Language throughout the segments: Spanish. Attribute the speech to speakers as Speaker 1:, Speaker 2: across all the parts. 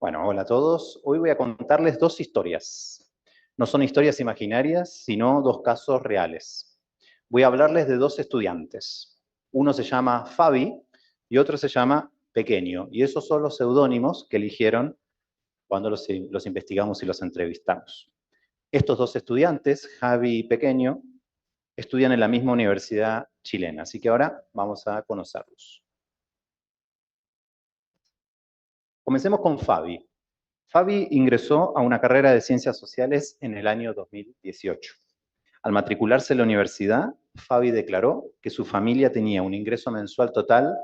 Speaker 1: Bueno, hola a todos. Hoy voy a contarles dos historias. No son historias imaginarias, sino dos casos reales. Voy a hablarles de dos estudiantes. Uno se llama Fabi y otro se llama Pequeño. Y esos son los seudónimos que eligieron cuando los investigamos y los entrevistamos. Estos dos estudiantes, Javi y Pequeño, estudian en la misma universidad chilena. Así que ahora vamos a conocerlos. Comencemos con Fabi. Fabi ingresó a una carrera de Ciencias Sociales en el año 2018. Al matricularse en la universidad, Fabi declaró que su familia tenía un ingreso mensual total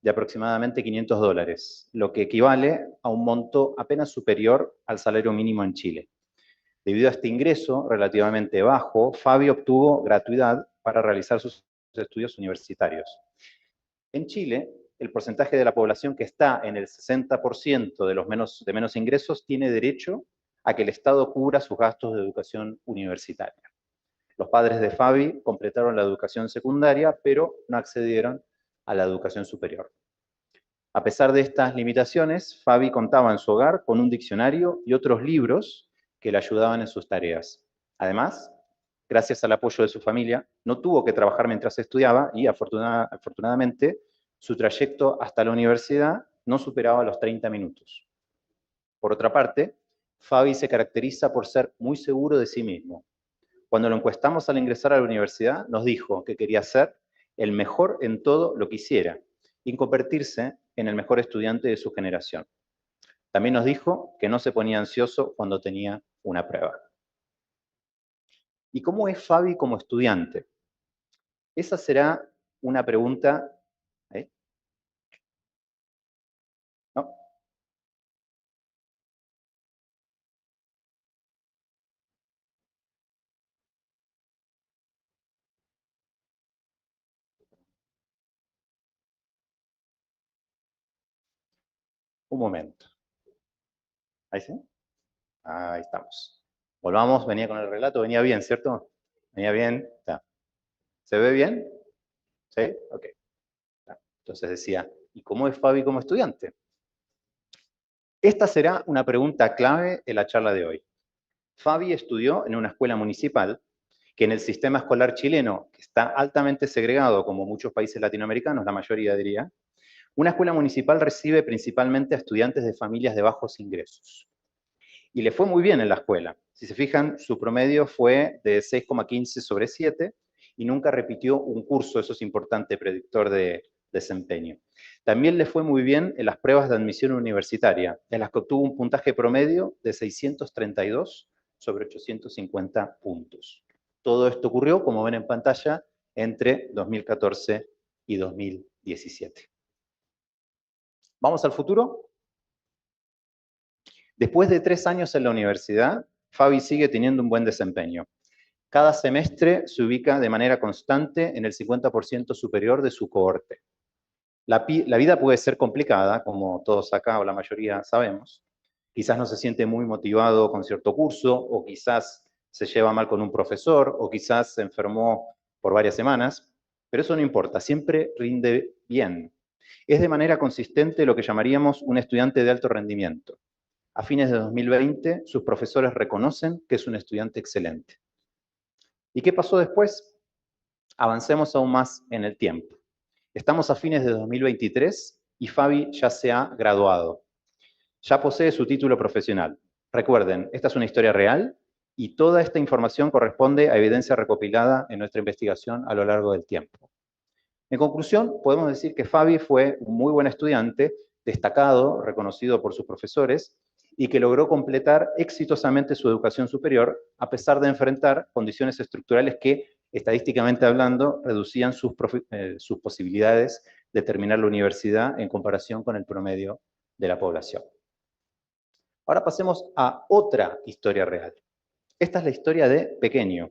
Speaker 1: de aproximadamente $500, lo que equivale a un monto apenas superior al salario mínimo en Chile. Debido a este ingreso relativamente bajo, Fabi obtuvo gratuidad para realizar sus estudios universitarios. En Chile, el porcentaje de la población que está en el 60% de menos ingresos tiene derecho a que el Estado cubra sus gastos de educación universitaria. Los padres de Fabi completaron la educación secundaria, pero no accedieron a la educación superior. A pesar de estas limitaciones, Fabi contaba en su hogar con un diccionario y otros libros que le ayudaban en sus tareas. Además, gracias al apoyo de su familia, no tuvo que trabajar mientras estudiaba y afortunadamente su trayecto hasta la universidad no superaba los 30 minutos. Por otra parte, Fabi se caracteriza por ser muy seguro de sí mismo. Cuando lo encuestamos al ingresar a la universidad, nos dijo que quería ser el mejor en todo lo que hiciera y convertirse en el mejor estudiante de su generación. También nos dijo que no se ponía ansioso cuando tenía una prueba. ¿Y cómo es Fabi como estudiante? Esa será una pregunta. ¿No? Un momento. ¿Ahí sí? Ahí estamos. Volvamos, venía con el relato, venía bien, ¿cierto? Venía bien. Está. ¿Se ve bien? ¿Sí? Ok. Entonces decía, ¿y cómo es Fabi como estudiante? Esta será una pregunta clave en la charla de hoy. Fabi estudió en una escuela municipal que en el sistema escolar chileno, que está altamente segregado como muchos países latinoamericanos, la mayoría diría, una escuela municipal recibe principalmente a estudiantes de familias de bajos ingresos. Y le fue muy bien en la escuela. Si se fijan, su promedio fue de 6,15 sobre 7 y nunca repitió un curso, eso es importante, predictor de desempeño. También le fue muy bien en las pruebas de admisión universitaria, en las que obtuvo un puntaje promedio de 632 sobre 850 puntos. Todo esto ocurrió, como ven en pantalla, entre 2014 y 2017. ¿Vamos al futuro? Después de 3 años en la universidad, Fabi sigue teniendo un buen desempeño. Cada semestre se ubica de manera constante en el 50% superior de su cohorte. La vida puede ser complicada, como todos acá o la mayoría sabemos. Quizás no se siente muy motivado con cierto curso, o quizás se lleva mal con un profesor, o quizás se enfermó por varias semanas, pero eso no importa, siempre rinde bien. Es de manera consistente lo que llamaríamos un estudiante de alto rendimiento. A fines de 2020, sus profesores reconocen que es un estudiante excelente. ¿Y qué pasó después? Avancemos aún más en el tiempo. Estamos a fines de 2023 y Fabi ya se ha graduado. Ya posee su título profesional. Recuerden, esta es una historia real y toda esta información corresponde a evidencia recopilada en nuestra investigación a lo largo del tiempo. En conclusión, podemos decir que Fabi fue un muy buen estudiante, destacado, reconocido por sus profesores, y que logró completar exitosamente su educación superior, a pesar de enfrentar condiciones estructurales que, estadísticamente hablando, reducían sus posibilidades de terminar la universidad en comparación con el promedio de la población. Ahora pasemos a otra historia real. Esta es la historia de Pequeño,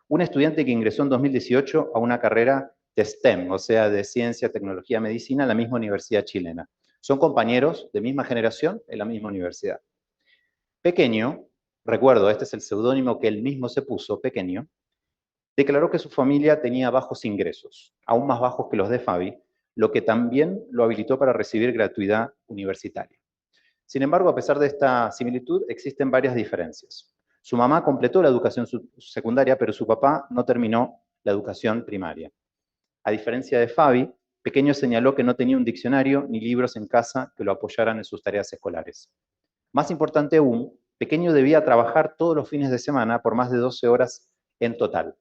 Speaker 1: un estudiante que ingresó en 2018 a una carrera de STEM, o sea, de Ciencia, Tecnología, Medicina, en la misma universidad chilena. Son compañeros de misma generación en la misma universidad. Pequeño, recuerdo, este es el seudónimo que él mismo se puso, Pequeño, declaró que su familia tenía bajos ingresos, aún más bajos que los de Fabi, lo que también lo habilitó para recibir gratuidad universitaria. Sin embargo, a pesar de esta similitud, existen varias diferencias. Su mamá completó la educación secundaria, pero su papá no terminó la educación primaria. A diferencia de Fabi, Pequeño señaló que no tenía un diccionario ni libros en casa que lo apoyaran en sus tareas escolares. Más importante aún, Pequeño debía trabajar todos los fines de semana por más de 12 horas en total.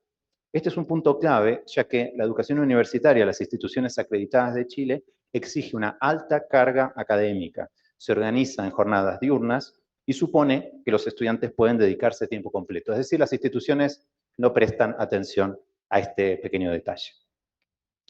Speaker 1: Este es un punto clave, ya que la educación universitaria, las instituciones acreditadas de Chile, exige una alta carga académica, se organiza en jornadas diurnas y supone que los estudiantes pueden dedicarse a tiempo completo. Es decir, las instituciones no prestan atención a este pequeño detalle.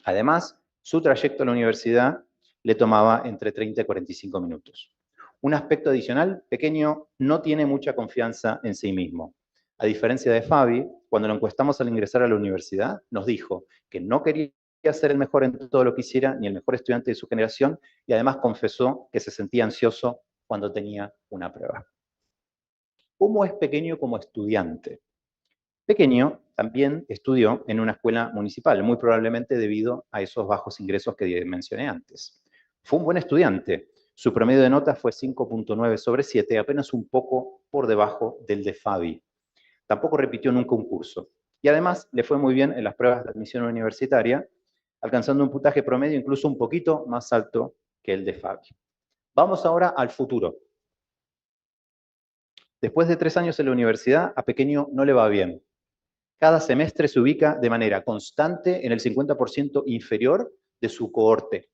Speaker 1: Además, su trayecto a la universidad le tomaba entre 30 y 45 minutos. Un aspecto adicional, Pequeño no tiene mucha confianza en sí mismo. A diferencia de Fabi, cuando lo encuestamos al ingresar a la universidad, nos dijo que no quería ser el mejor en todo lo que hiciera, ni el mejor estudiante de su generación, y además confesó que se sentía ansioso cuando tenía una prueba. ¿Cómo es Pequeño como estudiante? Pequeño también estudió en una escuela municipal, muy probablemente debido a esos bajos ingresos que mencioné antes. Fue un buen estudiante. Su promedio de notas fue 5.9 sobre 7, apenas un poco por debajo del de Fabi. Tampoco repitió nunca un curso. Y además le fue muy bien en las pruebas de admisión universitaria, alcanzando un puntaje promedio incluso un poquito más alto que el de Fabi. Vamos ahora al futuro. Después de 3 años en la universidad, a Pequeño no le va bien. Cada semestre se ubica de manera constante en el 50% inferior de su cohorte.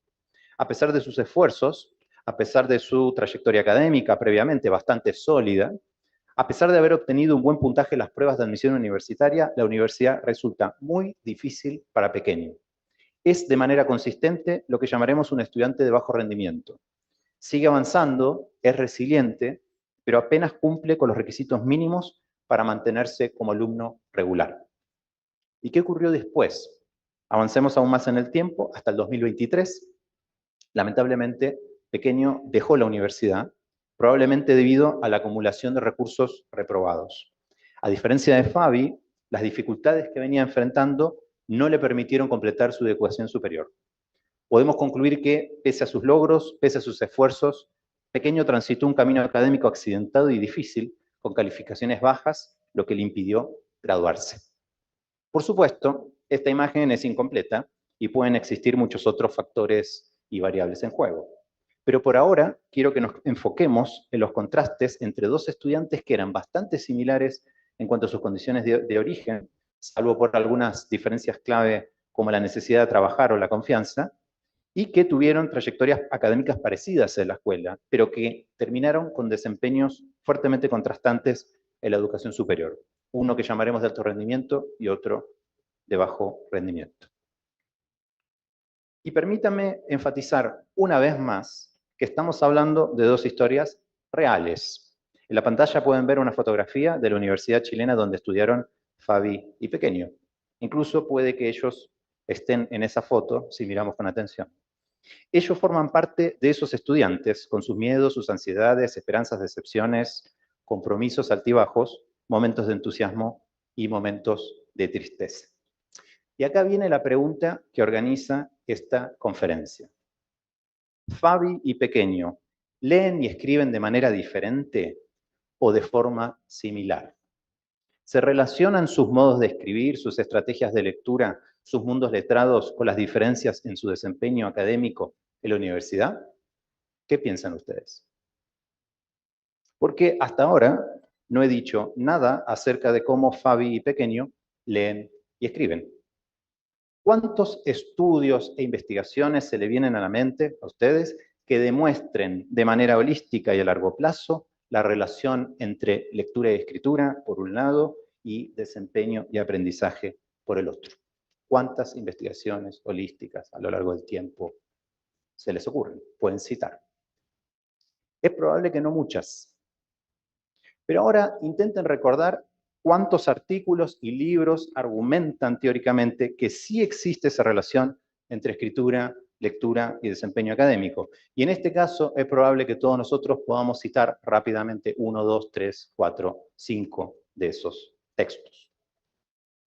Speaker 1: A pesar de sus esfuerzos, a pesar de su trayectoria académica previamente bastante sólida, a pesar de haber obtenido un buen puntaje en las pruebas de admisión universitaria, la universidad resulta muy difícil para Pequeño. Es de manera consistente lo que llamaremos un estudiante de bajo rendimiento. Sigue avanzando, es resiliente, pero apenas cumple con los requisitos mínimos para mantenerse como alumno regular. ¿Y qué ocurrió después? Avancemos aún más en el tiempo, hasta el 2023. Lamentablemente, Pequeño dejó la universidad, probablemente debido a la acumulación de recursos reprobados. A diferencia de Fabi, las dificultades que venía enfrentando no le permitieron completar su educación superior. Podemos concluir que, pese a sus logros, pese a sus esfuerzos, Pequeño transitó un camino académico accidentado y difícil, con calificaciones bajas, lo que le impidió graduarse. Por supuesto, esta imagen es incompleta y pueden existir muchos otros factores y variables en juego. Pero por ahora quiero que nos enfoquemos en los contrastes entre dos estudiantes que eran bastante similares en cuanto a sus condiciones de origen, salvo por algunas diferencias clave como la necesidad de trabajar o la confianza, y que tuvieron trayectorias académicas parecidas en la escuela, pero que terminaron con desempeños fuertemente contrastantes en la educación superior. Uno que llamaremos de alto rendimiento y otro de bajo rendimiento. Y permítanme enfatizar una vez más que estamos hablando de dos historias reales. En la pantalla pueden ver una fotografía de la Universidad Chilena donde estudiaron Fabi y Pequeño. Incluso puede que ellos estén en esa foto si miramos con atención. Ellos forman parte de esos estudiantes con sus miedos, sus ansiedades, esperanzas, decepciones, compromisos altibajos, momentos de entusiasmo y momentos de tristeza. Y acá viene la pregunta que organiza esta conferencia. ¿Fabi y Pequeño leen y escriben de manera diferente o de forma similar? ¿Se relacionan sus modos de escribir, sus estrategias de lectura, sus mundos letrados con las diferencias en su desempeño académico en la universidad? ¿Qué piensan ustedes? Porque hasta ahora no he dicho nada acerca de cómo Fabi y Pequeño leen y escriben. ¿Cuántos estudios e investigaciones se le vienen a la mente a ustedes que demuestren de manera holística y a largo plazo la relación entre lectura y escritura, por un lado, y desempeño y aprendizaje, por el otro? ¿Cuántas investigaciones holísticas a lo largo del tiempo se les ocurren? Pueden citar. Es probable que no muchas. Pero ahora intenten recordar cuántos artículos y libros argumentan teóricamente que sí existe esa relación entre escritura, lectura y desempeño académico. Y en este caso es probable que todos nosotros podamos citar rápidamente 1, 2, 3, 4, 5 de esos textos.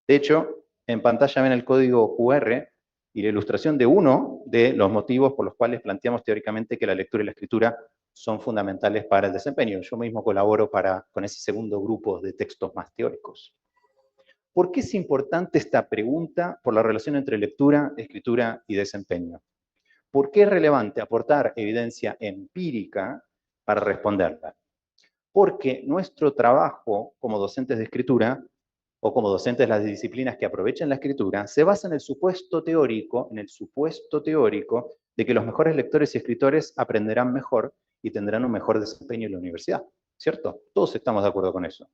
Speaker 1: De hecho, en pantalla ven el código QR y la ilustración de uno de los motivos por los cuales planteamos teóricamente que la lectura y la escritura son fundamentales para el desempeño. Yo mismo colaboro con ese segundo grupo de textos más teóricos. ¿Por qué es importante esta pregunta por la relación entre lectura, escritura y desempeño? ¿Por qué es relevante aportar evidencia empírica para responderla? Porque nuestro trabajo como docentes de escritura o como docentes de las disciplinas que aprovechen la escritura se basa en el supuesto teórico, de que los mejores lectores y escritores aprenderán mejor y tendrán un mejor desempeño en la universidad, ¿cierto? Todos estamos de acuerdo con eso.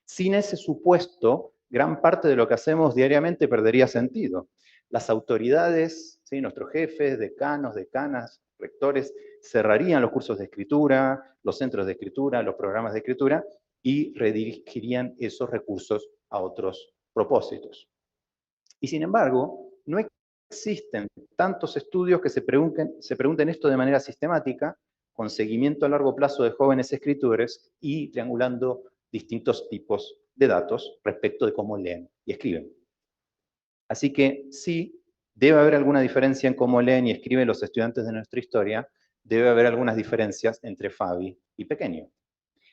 Speaker 1: Sin ese supuesto, gran parte de lo que hacemos diariamente perdería sentido. Las autoridades, ¿sí?, nuestros jefes, decanos, decanas, rectores, cerrarían los cursos de escritura, los centros de escritura, los programas de escritura, y redirigirían esos recursos a otros propósitos. Y sin embargo, no existen tantos estudios que se pregunten esto de manera sistemática, con seguimiento a largo plazo de jóvenes escritores y triangulando distintos tipos de datos respecto de cómo leen y escriben. Así que sí, debe haber alguna diferencia en cómo leen y escriben los estudiantes de nuestra historia, debe haber algunas diferencias entre Fabi y Pequeño.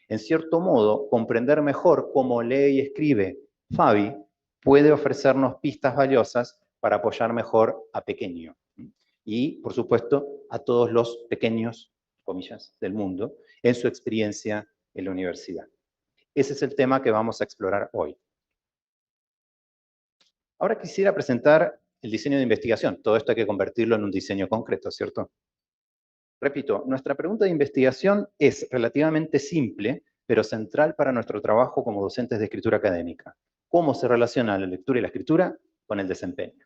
Speaker 1: En cierto modo, comprender mejor cómo lee y escribe Fabi puede ofrecernos pistas valiosas para apoyar mejor a Pequeño. Y, por supuesto, a todos los pequeños, comillas, del mundo, en su experiencia en la universidad. Ese es el tema que vamos a explorar hoy. Ahora quisiera presentar el diseño de investigación. Todo esto hay que convertirlo en un diseño concreto, ¿cierto? Repito, nuestra pregunta de investigación es relativamente simple, pero central para nuestro trabajo como docentes de escritura académica. ¿Cómo se relaciona la lectura y la escritura con el desempeño?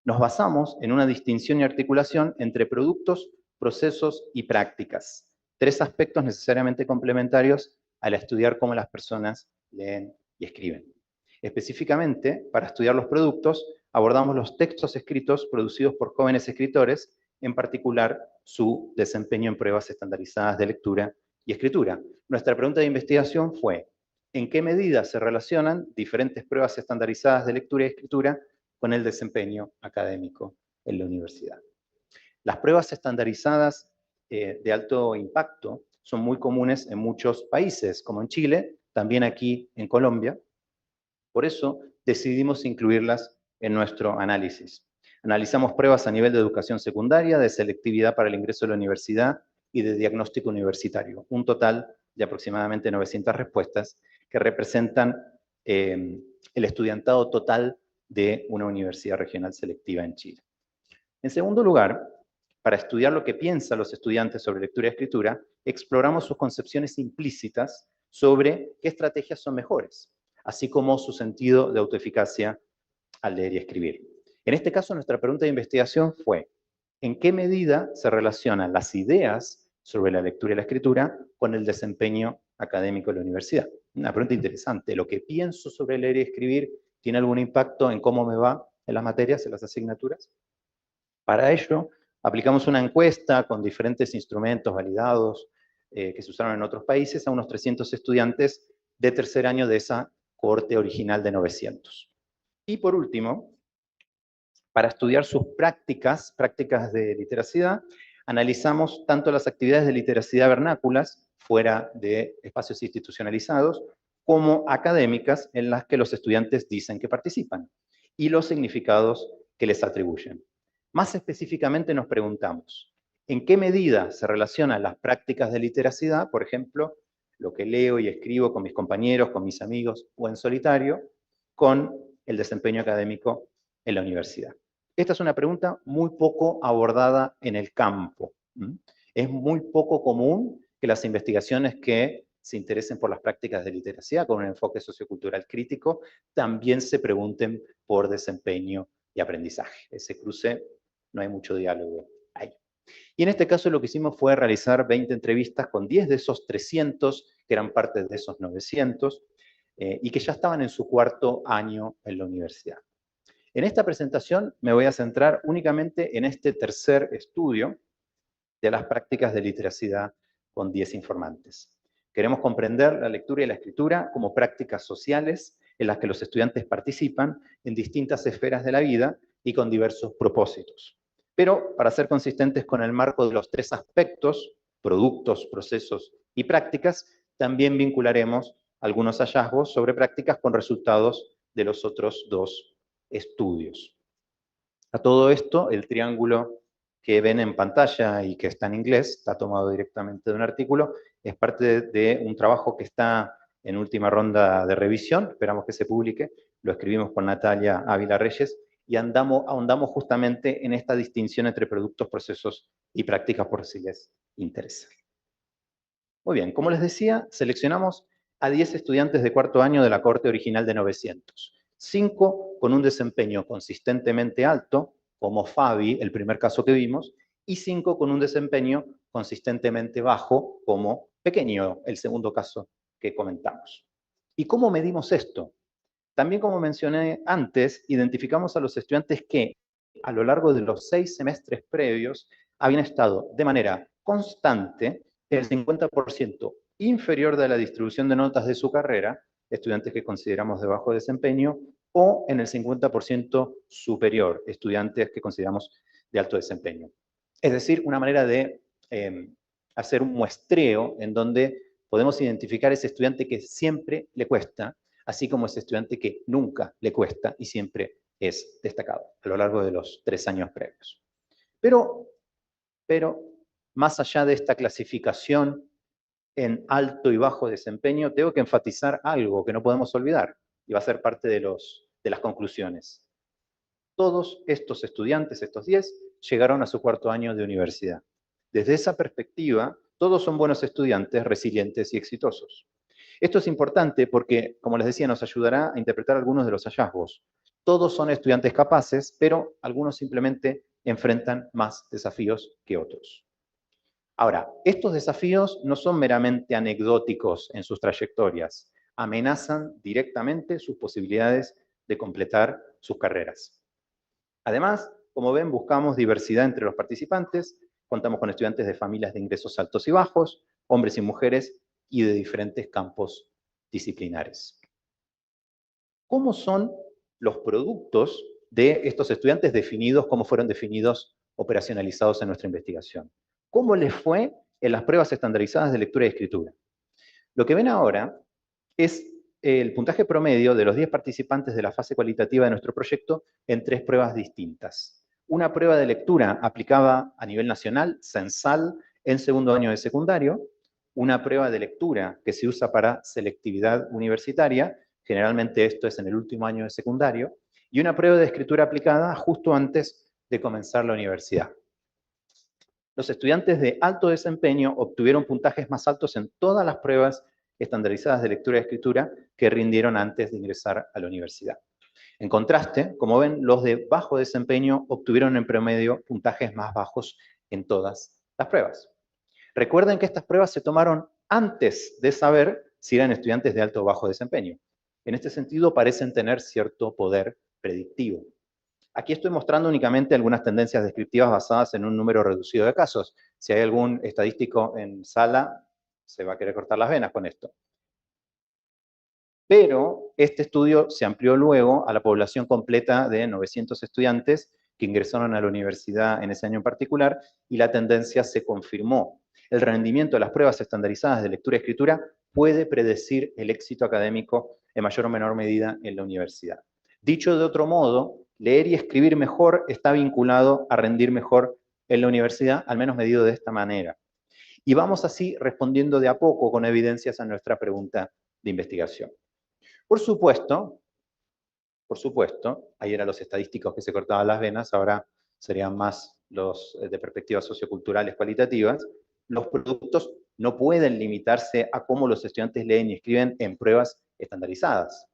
Speaker 1: Nos basamos en una distinción y articulación entre productos, procesos y prácticas. Tres aspectos necesariamente complementarios al estudiar cómo las personas leen y escriben. Específicamente, para estudiar los productos, abordamos los textos escritos producidos por jóvenes escritores, en particular su desempeño en pruebas estandarizadas de lectura y escritura. Nuestra pregunta de investigación fue: ¿en qué medida se relacionan diferentes pruebas estandarizadas de lectura y escritura con el desempeño académico en la universidad? Las pruebas estandarizadas de alto impacto son muy comunes en muchos países, como en Chile, también aquí en Colombia. Por eso decidimos incluirlas en nuestro análisis. Analizamos pruebas a nivel de educación secundaria, de selectividad para el ingreso a la universidad y de diagnóstico universitario. Un total de aproximadamente 900 respuestas que representan el estudiantado total de una universidad regional selectiva en Chile. En segundo lugar, para estudiar lo que piensan los estudiantes sobre lectura y escritura, exploramos sus concepciones implícitas sobre qué estrategias son mejores, así como su sentido de autoeficacia al leer y escribir. En este caso, nuestra pregunta de investigación fue: ¿en qué medida se relacionan las ideas sobre la lectura y la escritura con el desempeño académico de la universidad? Una pregunta interesante. ¿Lo que pienso sobre leer y escribir tiene algún impacto en cómo me va en las materias, en las asignaturas? Para ello, aplicamos una encuesta con diferentes instrumentos validados que se usaron en otros países a unos 300 estudiantes de tercer año de esa cohorte original de 900. Y por último, para estudiar sus prácticas de literacidad, analizamos tanto las actividades de literacidad vernáculas, fuera de espacios institucionalizados, como académicas en las que los estudiantes dicen que participan, y los significados que les atribuyen. Más específicamente nos preguntamos: ¿en qué medida se relacionan las prácticas de literacidad, por ejemplo, lo que leo y escribo con mis compañeros, con mis amigos o en solitario, con el desempeño académico en la universidad? Esta es una pregunta muy poco abordada en el campo. Es muy poco común que las investigaciones que se interesen por las prácticas de literacidad con un enfoque sociocultural crítico también se pregunten por desempeño y aprendizaje. Ese cruce, no hay mucho diálogo ahí. Y en este caso lo que hicimos fue realizar 20 entrevistas con 10 de esos 300, que eran parte de esos 900, y que ya estaban en su cuarto año en la universidad. En esta presentación me voy a centrar únicamente en este tercer estudio de las prácticas de literacidad con 10 informantes. Queremos comprender la lectura y la escritura como prácticas sociales en las que los estudiantes participan en distintas esferas de la vida y con diversos propósitos. Pero, para ser consistentes con el marco de los tres aspectos productos, procesos y prácticas, también vincularemos algunos hallazgos sobre prácticas con resultados de los otros dos estudios. A todo esto, el triángulo que ven en pantalla y que está en inglés, está tomado directamente de un artículo, es parte de un trabajo que está en última ronda de revisión, esperamos que se publique, lo escribimos con Natalia Ávila Reyes, y ahondamos justamente en esta distinción entre productos, procesos y prácticas por si les interesa. Muy bien, como les decía, seleccionamos a 10 estudiantes de cuarto año de la cohorte original de 900. 5 con un desempeño consistentemente alto, como Fabi, el primer caso que vimos, y 5 con un desempeño consistentemente bajo, como Pequeño, el segundo caso que comentamos. ¿Y cómo medimos esto? También, como mencioné antes, identificamos a los estudiantes que a lo largo de los 6 semestres previos habían estado de manera constante el 50% inferior de la distribución de notas de su carrera, estudiantes que consideramos de bajo desempeño, o en el 50% superior, estudiantes que consideramos de alto desempeño. Es decir, una manera de hacer un muestreo en donde podemos identificar ese estudiante que siempre le cuesta, así como ese estudiante que nunca le cuesta y siempre es destacado a lo largo de los 3 años previos. Pero más allá de esta clasificación en alto y bajo desempeño, tengo que enfatizar algo que no podemos olvidar y va a ser parte de las conclusiones. Todos estos estudiantes, estos 10, llegaron a su cuarto año de universidad. Desde esa perspectiva, todos son buenos estudiantes, resilientes y exitosos. Esto es importante porque, como les decía, nos ayudará a interpretar algunos de los hallazgos. Todos son estudiantes capaces, pero algunos simplemente enfrentan más desafíos que otros. Ahora, estos desafíos no son meramente anecdóticos en sus trayectorias, amenazan directamente sus posibilidades de completar sus carreras. Además, como ven, buscamos diversidad entre los participantes, contamos con estudiantes de familias de ingresos altos y bajos, hombres y mujeres, y de diferentes campos disciplinares. ¿Cómo son los productos de estos estudiantes definidos, cómo fueron definidos, operacionalizados en nuestra investigación? ¿Cómo les fue en las pruebas estandarizadas de lectura y escritura? Lo que ven ahora es el puntaje promedio de los 10 participantes de la fase cualitativa de nuestro proyecto en 3 pruebas distintas. Una prueba de lectura aplicada a nivel nacional, censal, en segundo año de secundario, una prueba de lectura que se usa para selectividad universitaria, generalmente esto es en el último año de secundario, y una prueba de escritura aplicada justo antes de comenzar la universidad. Los estudiantes de alto desempeño obtuvieron puntajes más altos en todas las pruebas estandarizadas de lectura y escritura que rindieron antes de ingresar a la universidad. En contraste, como ven, los de bajo desempeño obtuvieron en promedio puntajes más bajos en todas las pruebas. Recuerden que estas pruebas se tomaron antes de saber si eran estudiantes de alto o bajo desempeño. En este sentido, parecen tener cierto poder predictivo. Aquí estoy mostrando únicamente algunas tendencias descriptivas basadas en un número reducido de casos. Si hay algún estadístico en sala, se va a querer cortar las venas con esto. Pero este estudio se amplió luego a la población completa de 900 estudiantes que ingresaron a la universidad en ese año en particular, y la tendencia se confirmó. El rendimiento de las pruebas estandarizadas de lectura y escritura puede predecir el éxito académico en mayor o menor medida en la universidad. Dicho de otro modo, leer y escribir mejor está vinculado a rendir mejor en la universidad, al menos medido de esta manera. Y vamos así respondiendo de a poco con evidencias a nuestra pregunta de investigación. Por supuesto, ahí eran los estadísticos que se cortaban las venas, ahora serían más los de perspectivas socioculturales cualitativas. Los productos no pueden limitarse a cómo los estudiantes leen y escriben en pruebas estandarizadas,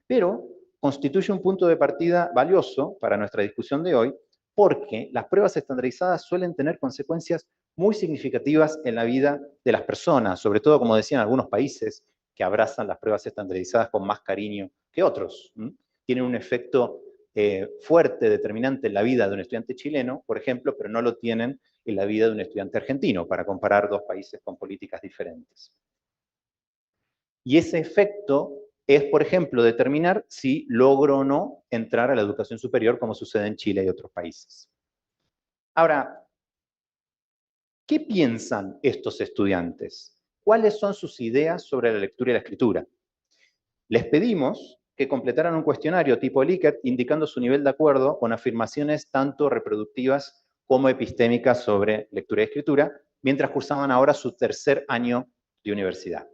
Speaker 1: pero constituye un punto de partida valioso para nuestra discusión de hoy, porque las pruebas estandarizadas suelen tener consecuencias muy significativas en la vida de las personas, sobre todo, como decían algunos países, que abrazan las pruebas estandarizadas con más cariño que otros. Tienen un efecto fuerte, determinante en la vida de un estudiante chileno, por ejemplo, pero no lo tienen en la vida de un estudiante argentino, para comparar dos países con políticas diferentes. Y ese efecto es, por ejemplo, determinar si logro o no entrar a la educación superior, como sucede en Chile y otros países. Ahora, ¿Qué piensan estos estudiantes? ¿Cuáles son sus ideas sobre la lectura y la escritura? Les pedimos que completaran un cuestionario tipo Likert indicando su nivel de acuerdo con afirmaciones tanto reproductivas como epistémicas sobre lectura y escritura, mientras cursaban ahora su tercer año de universidad.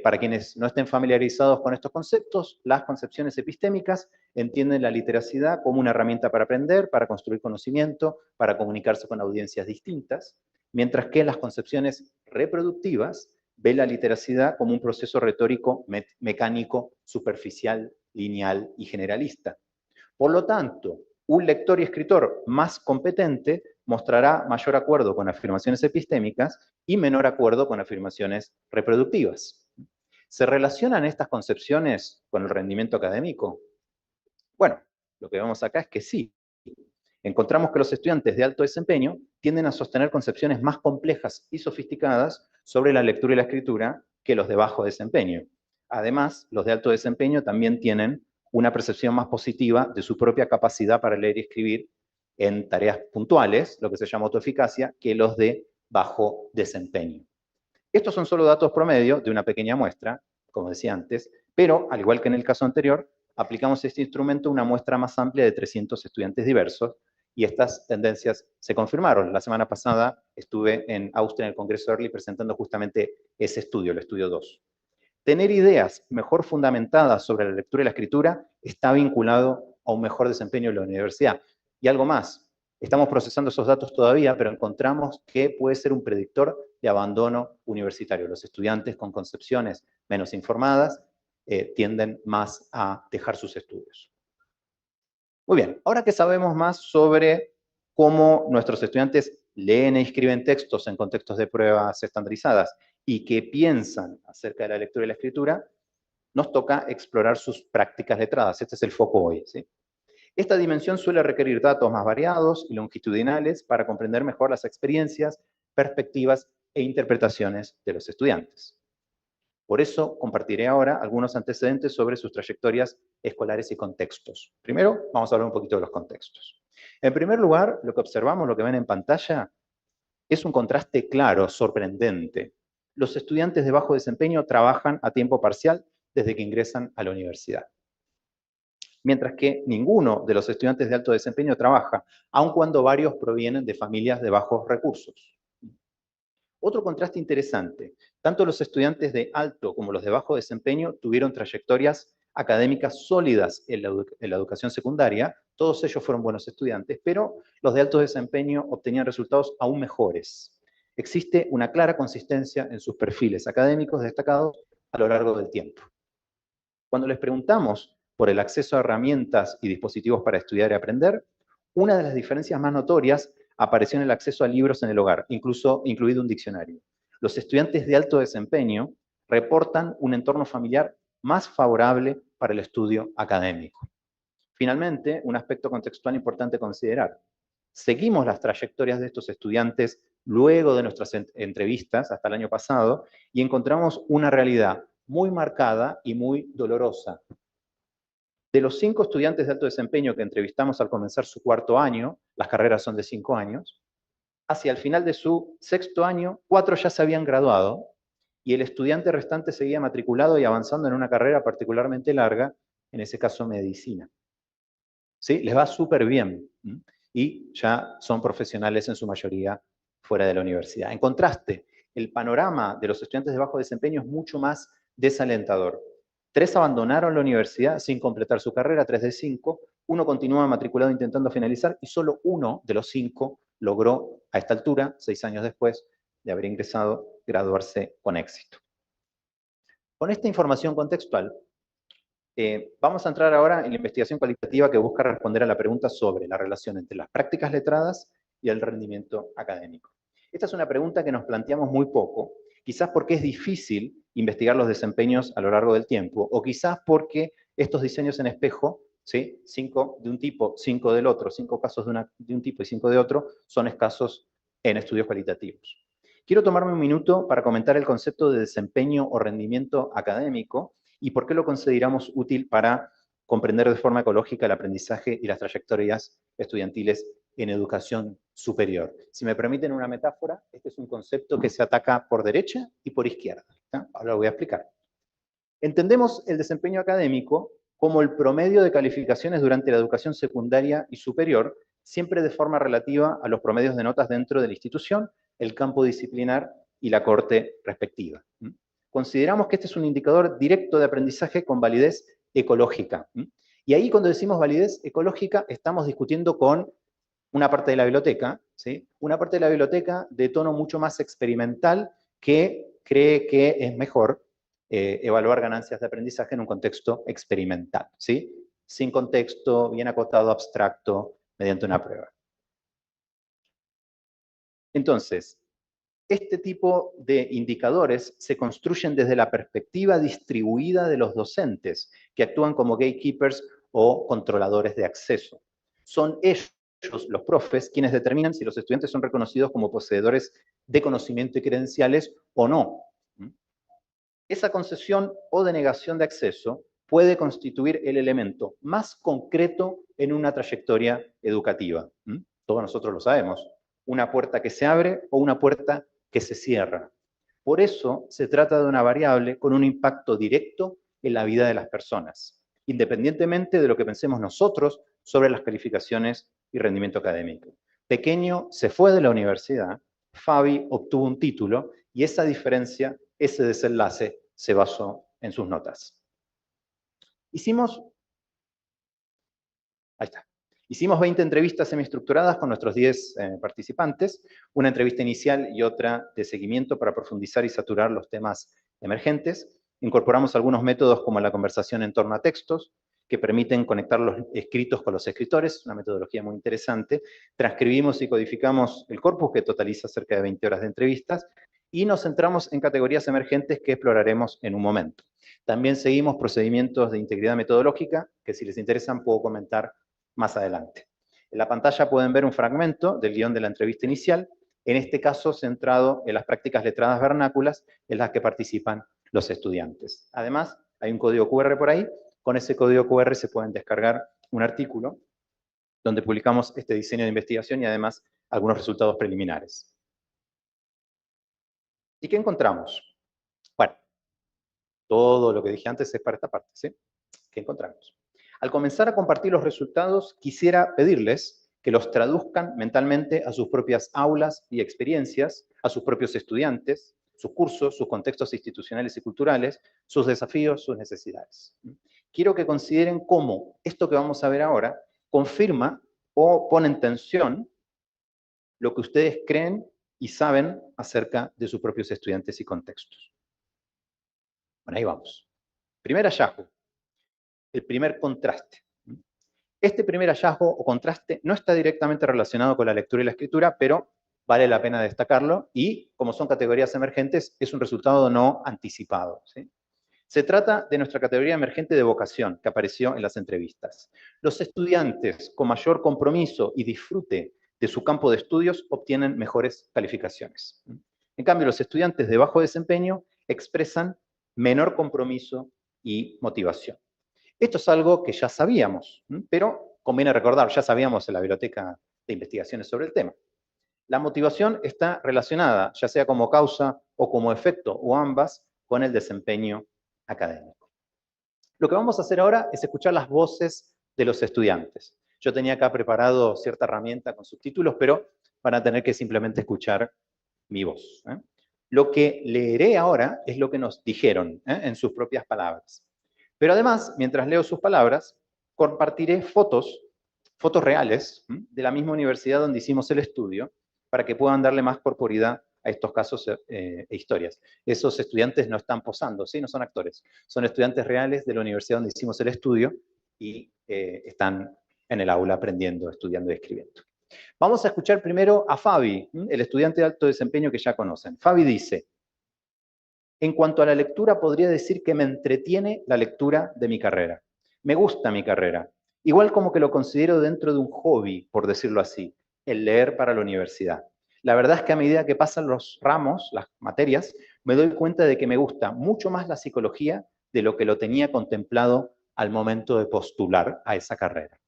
Speaker 1: Para quienes no estén familiarizados con estos conceptos, las concepciones epistémicas entienden la literacidad como una herramienta para aprender, para construir conocimiento, para comunicarse con audiencias distintas, mientras que las concepciones reproductivas ven la literacidad como un proceso retórico mecánico, superficial, lineal y generalista. Por lo tanto, un lector y escritor más competente mostrará mayor acuerdo con afirmaciones epistémicas y menor acuerdo con afirmaciones reproductivas. ¿Se relacionan estas concepciones con el rendimiento académico? Bueno, lo que vemos acá es que sí. Encontramos que los estudiantes de alto desempeño tienden a sostener concepciones más complejas y sofisticadas sobre la lectura y la escritura que los de bajo desempeño. Además, los de alto desempeño también tienen una percepción más positiva de su propia capacidad para leer y escribir en tareas puntuales, lo que se llama autoeficacia, que los de bajo desempeño. Estos son solo datos promedio de una pequeña muestra, como decía antes, pero, al igual que en el caso anterior, aplicamos este instrumento a una muestra más amplia de 300 estudiantes diversos, y estas tendencias se confirmaron. La semana pasada estuve en Austria en el Congreso Early presentando justamente ese estudio, el estudio 2. Tener ideas mejor fundamentadas sobre la lectura y la escritura está vinculado a un mejor desempeño en la universidad. Y algo más, estamos procesando esos datos todavía, pero encontramos que puede ser un predictor de abandono universitario. Los estudiantes con concepciones menos informadas tienden más a dejar sus estudios. Muy bien, ahora que sabemos más sobre cómo nuestros estudiantes leen e escriben textos en contextos de pruebas estandarizadas y qué piensan acerca de la lectura y la escritura, nos toca explorar sus prácticas letradas. Este es el foco hoy, ¿sí? Esta dimensión suele requerir datos más variados y longitudinales para comprender mejor las experiencias, perspectivas e interpretaciones de los estudiantes. Por eso compartiré ahora algunos antecedentes sobre sus trayectorias escolares y contextos. Primero, vamos a hablar un poquito de los contextos. En primer lugar, lo que observamos, lo que ven en pantalla, es un contraste claro, sorprendente. Los estudiantes de bajo desempeño trabajan a tiempo parcial desde que ingresan a la universidad, mientras que ninguno de los estudiantes de alto desempeño trabaja, aun cuando varios provienen de familias de bajos recursos. Otro contraste interesante, tanto los estudiantes de alto como los de bajo desempeño tuvieron trayectorias académicas sólidas en la educación secundaria, todos ellos fueron buenos estudiantes, pero los de alto desempeño obtenían resultados aún mejores. Existe una clara consistencia en sus perfiles académicos destacados a lo largo del tiempo. Cuando les preguntamos por el acceso a herramientas y dispositivos para estudiar y aprender, una de las diferencias más notorias apareció en el acceso a libros en el hogar, incluido un diccionario. Los estudiantes de alto desempeño reportan un entorno familiar más favorable para el estudio académico. Finalmente, un aspecto contextual importante a considerar. Seguimos las trayectorias de estos estudiantes luego de nuestras entrevistas hasta el año pasado y encontramos una realidad muy marcada y muy dolorosa. De los 5 estudiantes de alto desempeño que entrevistamos al comenzar su cuarto año, las carreras son de 5 años, hacia el final de su sexto año, 4 ya se habían graduado y el estudiante restante seguía matriculado y avanzando en una carrera particularmente larga, en ese caso medicina. ¿Sí? Les va súper bien y ya son profesionales en su mayoría fuera de la universidad. En contraste, el panorama de los estudiantes de bajo desempeño es mucho más desalentador. 3 abandonaron la universidad sin completar su carrera, 3 de 5. 1 continúa matriculado intentando finalizar y solo 1 de los 5 logró, a esta altura, 6 años después de haber ingresado, graduarse con éxito. Con esta información contextual, vamos a entrar ahora en la investigación cualitativa que busca responder a la pregunta sobre la relación entre las prácticas letradas y el rendimiento académico. Esta es una pregunta que nos planteamos muy poco, quizás porque es difícil investigar los desempeños a lo largo del tiempo, o quizás porque estos diseños en espejo, ¿sí? 5 de un tipo, 5 del otro, 5 casos de un tipo y 5 de otro, son escasos en estudios cualitativos. Quiero tomarme un minuto para comentar el concepto de desempeño o rendimiento académico y por qué lo consideramos útil para comprender de forma ecológica el aprendizaje y las trayectorias estudiantiles en educación superior. Si me permiten una metáfora, este es un concepto que se ataca por derecha y por izquierda. ¿Tá? Ahora lo voy a explicar. Entendemos el desempeño académico como el promedio de calificaciones durante la educación secundaria y superior, siempre de forma relativa a los promedios de notas dentro de la institución, el campo disciplinar y la corte respectiva. Consideramos que este es un indicador directo de aprendizaje con validez ecológica. Y ahí cuando decimos validez ecológica estamos discutiendo con una parte de la biblioteca, ¿sí? Una parte de la biblioteca de tono mucho más experimental que cree que es mejor evaluar ganancias de aprendizaje en un contexto experimental, ¿sí? Sin contexto, bien acotado, abstracto, mediante una prueba. Entonces, este tipo de indicadores se construyen desde la perspectiva distribuida de los docentes, que actúan como gatekeepers o controladores de acceso. Son ellos, los profes, quienes determinan si los estudiantes son reconocidos como poseedores de conocimiento y credenciales o no. Esa concesión o denegación de acceso puede constituir el elemento más concreto en una trayectoria educativa. Todos nosotros lo sabemos. Una puerta que se abre o una puerta que se cierra. Por eso se trata de una variable con un impacto directo en la vida de las personas, independientemente de lo que pensemos nosotros sobre las calificaciones y rendimiento académico. Pequeño se fue de la universidad, Fabi obtuvo un título y esa diferencia, ese desenlace, se basó en sus notas. Hicimos 20 entrevistas semiestructuradas con nuestros 10 participantes, una entrevista inicial y otra de seguimiento para profundizar y saturar los temas emergentes. Incorporamos algunos métodos como la conversación en torno a textos, que permiten conectar los escritos con los escritores, una metodología muy interesante. Transcribimos y codificamos el corpus, que totaliza cerca de 20 horas de entrevistas, y nos centramos en categorías emergentes que exploraremos en un momento. También seguimos procedimientos de integridad metodológica, que si les interesan puedo comentar más adelante. En la pantalla pueden ver un fragmento del guión de la entrevista inicial, en este caso centrado en las prácticas letradas vernáculas en las que participan los estudiantes. Además, hay un código QR por ahí. Con ese código QR se pueden descargar un artículo donde publicamos este diseño de investigación y además algunos resultados preliminares. ¿Y qué encontramos? Bueno, todo lo que dije antes es para esta parte, ¿sí? ¿Qué encontramos? Al comenzar a compartir los resultados, quisiera pedirles que los traduzcan mentalmente a sus propias aulas y experiencias, a sus propios estudiantes, sus cursos, sus contextos institucionales y culturales, sus desafíos, sus necesidades. Quiero que consideren cómo esto que vamos a ver ahora confirma o pone en tensión lo que ustedes creen y saben acerca de sus propios estudiantes y contextos. Bueno, ahí vamos. Primer hallazgo, el primer contraste. Este primer hallazgo o contraste no está directamente relacionado con la lectura y la escritura, pero vale la pena destacarlo y, como son categorías emergentes, es un resultado no anticipado, ¿sí? Se trata de nuestra categoría emergente de vocación, que apareció en las entrevistas. Los estudiantes con mayor compromiso y disfrute de su campo de estudios obtienen mejores calificaciones. En cambio, los estudiantes de bajo desempeño expresan menor compromiso y motivación. Esto es algo que ya sabíamos, pero conviene recordar, ya sabíamos en la biblioteca de investigaciones sobre el tema. La motivación está relacionada, ya sea como causa o como efecto, o ambas, con el desempeño académico. Lo que vamos a hacer ahora es escuchar las voces de los estudiantes. Yo tenía acá preparado cierta herramienta con subtítulos, pero van a tener que simplemente escuchar mi voz. Lo que leeré ahora es lo que nos dijeron en sus propias palabras. Pero además, mientras leo sus palabras, compartiré fotos reales de la misma universidad donde hicimos el estudio, para que puedan darle más corporidad a estos casos e historias. Esos estudiantes no están posando, ¿sí? No son actores, son estudiantes reales de la universidad donde hicimos el estudio y están en el aula aprendiendo, estudiando y escribiendo. Vamos a escuchar primero a Fabi, el estudiante de alto desempeño que ya conocen. Fabi dice: en cuanto a la lectura, podría decir que me entretiene la lectura de mi carrera. Me gusta mi carrera. Igual como que lo considero dentro de un hobby, por decirlo así, el leer para la universidad. La verdad es que a medida que pasan los ramos, las materias, me doy cuenta de que me gusta mucho más la psicología de lo que lo tenía contemplado al momento de postular a esa carrera.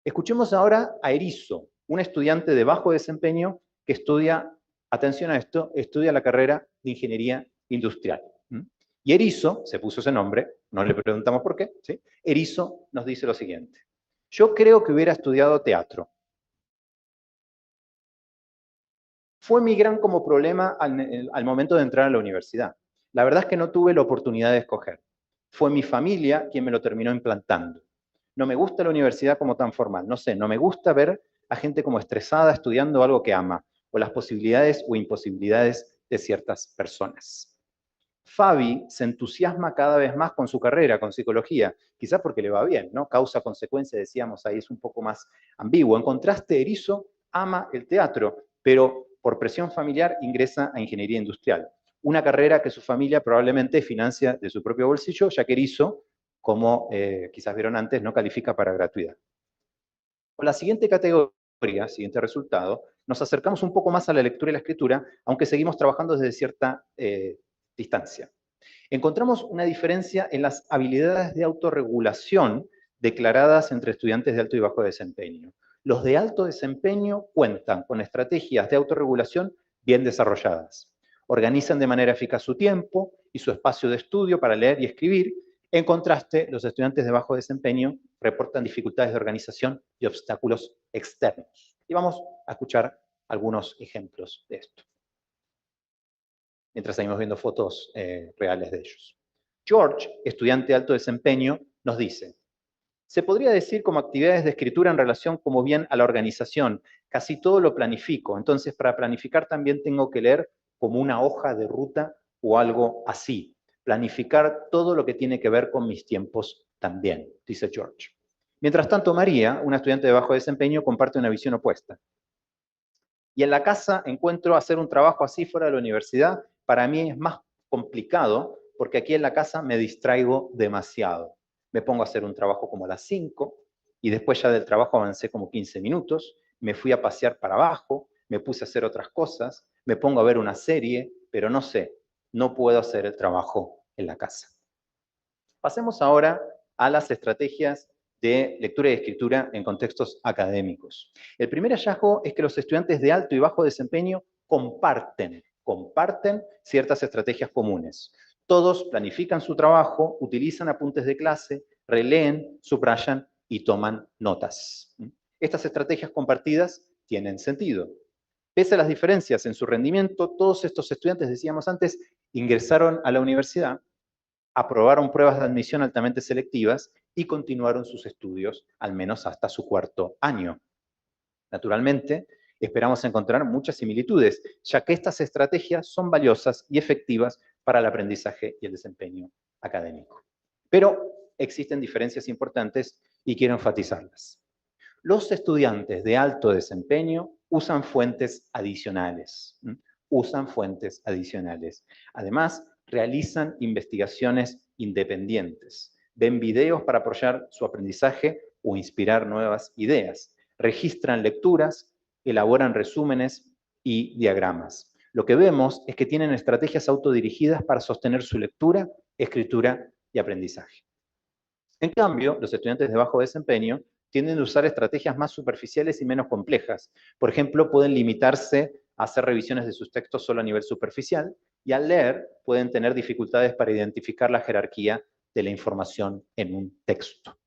Speaker 1: Escuchemos ahora a Erizo, Un estudiante de bajo desempeño que estudia, atención a esto, estudia la carrera de Ingeniería Industrial. Y Erizo, se puso ese nombre, no le preguntamos por qué, ¿sí? Erizo nos dice lo siguiente: yo creo que hubiera estudiado teatro. Fue mi gran como problema al momento de entrar a la universidad. La verdad es que no tuve la oportunidad de escoger. Fue mi familia quien me lo terminó implantando. No me gusta la universidad como tan formal. No sé, no me gusta ver a gente como estresada estudiando algo que ama, o las posibilidades o imposibilidades de ciertas personas. Fabi se entusiasma cada vez más con su carrera, con psicología, quizás porque le va bien, ¿no? Causa-consecuencia, decíamos, ahí es un poco más ambiguo. En contraste, Erizo ama el teatro, pero por presión familiar ingresa a ingeniería industrial, una carrera que su familia probablemente financia de su propio bolsillo, ya que Erizo, como quizás vieron antes, no califica para gratuidad. Con la siguiente categoría, siguiente resultado, nos acercamos un poco más a la lectura y la escritura, aunque seguimos trabajando desde cierta distancia. Encontramos una diferencia en las habilidades de autorregulación declaradas entre estudiantes de alto y bajo desempeño. Los de alto desempeño cuentan con estrategias de autorregulación bien desarrolladas. Organizan de manera eficaz su tiempo y su espacio de estudio para leer y escribir. En contraste, los estudiantes de bajo desempeño reportan dificultades de organización y obstáculos externos. Y vamos a escuchar algunos ejemplos de esto, mientras seguimos viendo fotos reales de ellos. George, estudiante de alto desempeño, nos dice: se podría decir como actividades de escritura en relación como bien a la organización. Casi todo lo planifico, entonces para planificar también tengo que leer como una hoja de ruta o algo así. Planificar todo lo que tiene que ver con mis tiempos también, dice George. Mientras tanto, María, una estudiante de bajo desempeño, comparte una visión opuesta. Y en la casa encuentro hacer un trabajo así fuera de la universidad, para mí es más complicado, porque aquí en la casa me distraigo demasiado. Me pongo a hacer un trabajo como a las 5, y después ya del trabajo avancé como 15 minutos, me fui a pasear para abajo, me puse a hacer otras cosas, me pongo a ver una serie, pero no sé, no puedo hacer el trabajo en la casa. Pasemos ahora a las estrategias de lectura y escritura en contextos académicos. El primer hallazgo es que los estudiantes de alto y bajo desempeño comparten ciertas estrategias comunes. Todos planifican su trabajo, utilizan apuntes de clase, releen, subrayan y toman notas. Estas estrategias compartidas tienen sentido. Pese a las diferencias en su rendimiento, todos estos estudiantes, decíamos antes, ingresaron a la universidad, aprobaron pruebas de admisión altamente selectivas y continuaron sus estudios, al menos hasta su cuarto año. Naturalmente, esperamos encontrar muchas similitudes, ya que estas estrategias son valiosas y efectivas para el aprendizaje y el desempeño académico. Pero existen diferencias importantes y quiero enfatizarlas. Los estudiantes de alto desempeño usan fuentes adicionales. Además, realizan investigaciones independientes, ven videos para apoyar su aprendizaje o inspirar nuevas ideas, registran lecturas, elaboran resúmenes y diagramas. Lo que vemos es que tienen estrategias autodirigidas para sostener su lectura, escritura y aprendizaje. En cambio, los estudiantes de bajo desempeño tienden a usar estrategias más superficiales y menos complejas. Por ejemplo, pueden limitarse a hacer revisiones de sus textos solo a nivel superficial y al leer pueden tener dificultades para identificar la jerarquía de la información en un texto.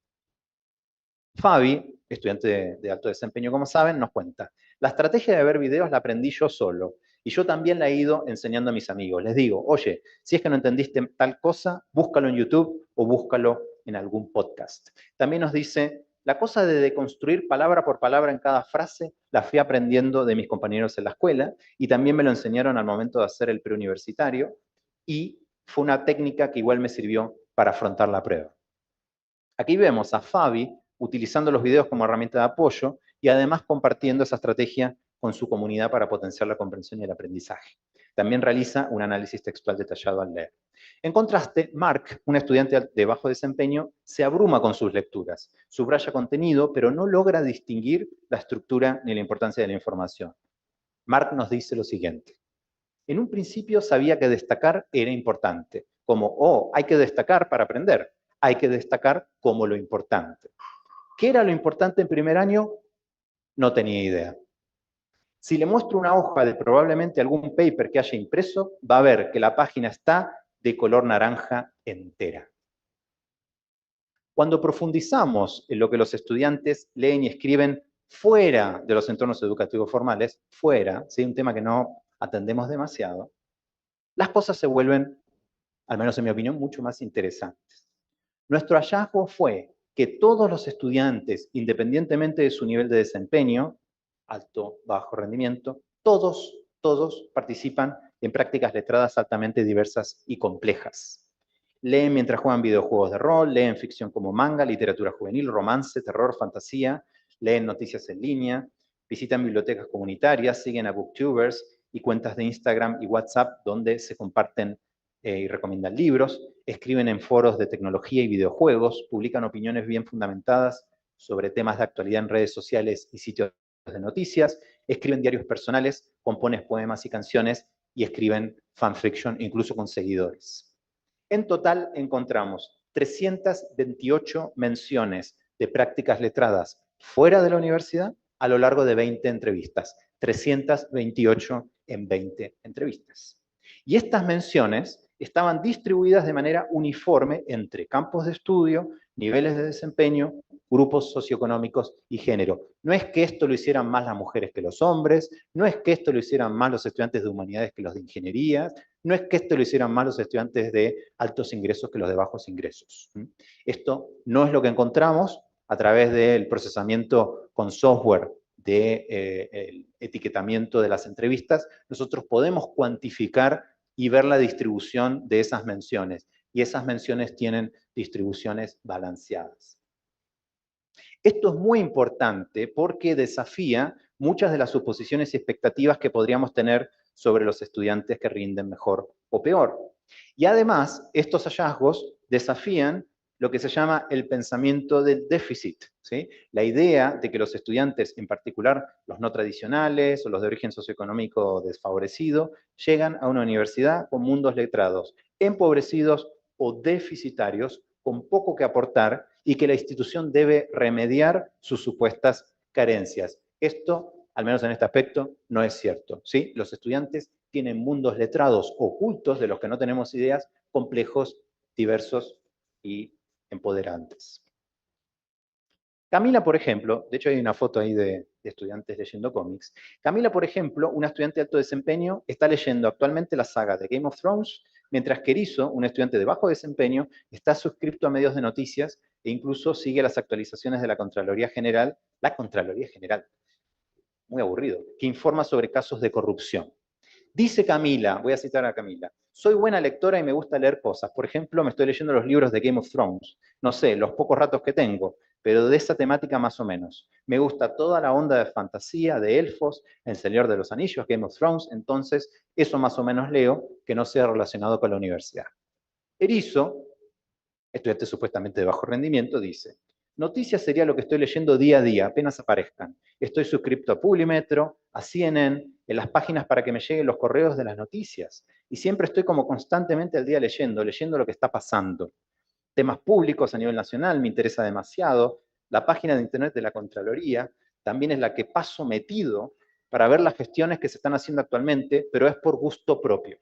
Speaker 1: Fabi, estudiante de alto desempeño, como saben, nos cuenta: la estrategia de ver videos la aprendí yo solo y yo también la he ido enseñando a mis amigos. Les digo, oye, si es que no entendiste tal cosa, búscalo en YouTube o búscalo en algún podcast. También nos dice: la cosa de deconstruir palabra por palabra en cada frase la fui aprendiendo de mis compañeros en la escuela y también me lo enseñaron al momento de hacer el preuniversitario y fue una técnica que igual me sirvió para afrontar la prueba. Aquí vemos a Fabi utilizando los videos como herramienta de apoyo y además compartiendo esa estrategia con su comunidad para potenciar la comprensión y el aprendizaje. También realiza un análisis textual detallado al leer. En contraste, Mark, un estudiante de bajo desempeño, se abruma con sus lecturas, subraya contenido, pero no logra distinguir la estructura ni la importancia de la información. Mark nos dice lo siguiente: en un principio sabía que destacar era importante, como, hay que destacar para aprender, hay que destacar como lo importante. ¿Qué era lo importante en primer año? No tenía idea. Si le muestro una hoja de probablemente algún paper que haya impreso, va a ver que la página está de color naranja entera. Cuando profundizamos en lo que los estudiantes leen y escriben fuera de los entornos educativos formales, fuera, ¿sí? Un tema que no atendemos demasiado, las cosas se vuelven, al menos en mi opinión, mucho más interesantes. Nuestro hallazgo fue que todos los estudiantes, independientemente de su nivel de desempeño, alto, bajo rendimiento, todos participan en prácticas letradas altamente diversas y complejas. Leen mientras juegan videojuegos de rol, leen ficción como manga, literatura juvenil, romance, terror, fantasía, leen noticias en línea, visitan bibliotecas comunitarias, siguen a booktubers y cuentas de Instagram y WhatsApp donde se comparten y recomiendan libros, escriben en foros de tecnología y videojuegos, publican opiniones bien fundamentadas sobre temas de actualidad en redes sociales y sitios de noticias, escriben diarios personales, componen poemas y canciones y escriben fanfiction, incluso con seguidores. En total encontramos 328 menciones de prácticas letradas fuera de la universidad a lo largo de 20 entrevistas. 328 en 20 entrevistas. Y estas menciones estaban distribuidas de manera uniforme entre campos de estudio, niveles de desempeño, grupos socioeconómicos y género. No es que esto lo hicieran más las mujeres que los hombres, no es que esto lo hicieran más los estudiantes de humanidades que los de ingeniería, no es que esto lo hicieran más los estudiantes de altos ingresos que los de bajos ingresos. Esto no es lo que encontramos a través del procesamiento con software del etiquetamiento de las entrevistas. Nosotros podemos cuantificar y ver la distribución de esas menciones. Y esas menciones tienen distribuciones balanceadas. Esto es muy importante porque desafía muchas de las suposiciones y expectativas que podríamos tener sobre los estudiantes que rinden mejor o peor. Y además, estos hallazgos desafían lo que se llama el pensamiento del déficit, ¿sí? La idea de que los estudiantes, en particular los no tradicionales o los de origen socioeconómico desfavorecido, llegan a una universidad con mundos letrados, empobrecidos o deficitarios, con poco que aportar y que la institución debe remediar sus supuestas carencias. Esto, al menos en este aspecto, no es cierto, ¿sí? Los estudiantes tienen mundos letrados ocultos de los que no tenemos ideas, complejos, diversos y empoderantes. Camila, por ejemplo, de hecho hay una foto ahí de estudiantes leyendo cómics. Camila, por ejemplo, una estudiante de alto desempeño, está leyendo actualmente la saga de Game of Thrones, mientras que Erizo, un estudiante de bajo desempeño, está suscrito a medios de noticias e incluso sigue las actualizaciones de la Contraloría General, muy aburrido, que informa sobre casos de corrupción. Dice Camila, voy a citar a Camila, soy buena lectora y me gusta leer cosas. Por ejemplo, me estoy leyendo los libros de Game of Thrones. No sé, los pocos ratos que tengo, pero de esa temática más o menos. Me gusta toda la onda de fantasía, de elfos, El Señor de los Anillos, Game of Thrones, entonces eso más o menos leo que no sea relacionado con la universidad. Erizo, estudiante supuestamente de bajo rendimiento, dice, noticias sería lo que estoy leyendo día a día, apenas aparezcan. Estoy suscripto a Publimetro, a CNN, en las páginas para que me lleguen los correos de las noticias. Y siempre estoy como constantemente al día leyendo lo que está pasando. Temas públicos a nivel nacional me interesa demasiado. La página de internet de la Contraloría también es la que paso metido para ver las gestiones que se están haciendo actualmente, pero es por gusto propio.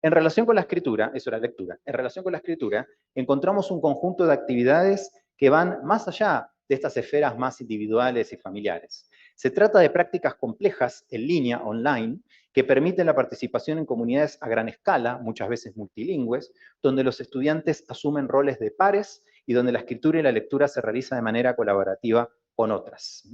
Speaker 1: En relación con la escritura, eso era lectura, en relación con la escritura, encontramos un conjunto de actividades que van más allá de estas esferas más individuales y familiares. Se trata de prácticas complejas en línea, online, que permiten la participación en comunidades a gran escala, muchas veces multilingües, donde los estudiantes asumen roles de pares y donde la escritura y la lectura se realiza de manera colaborativa con otras.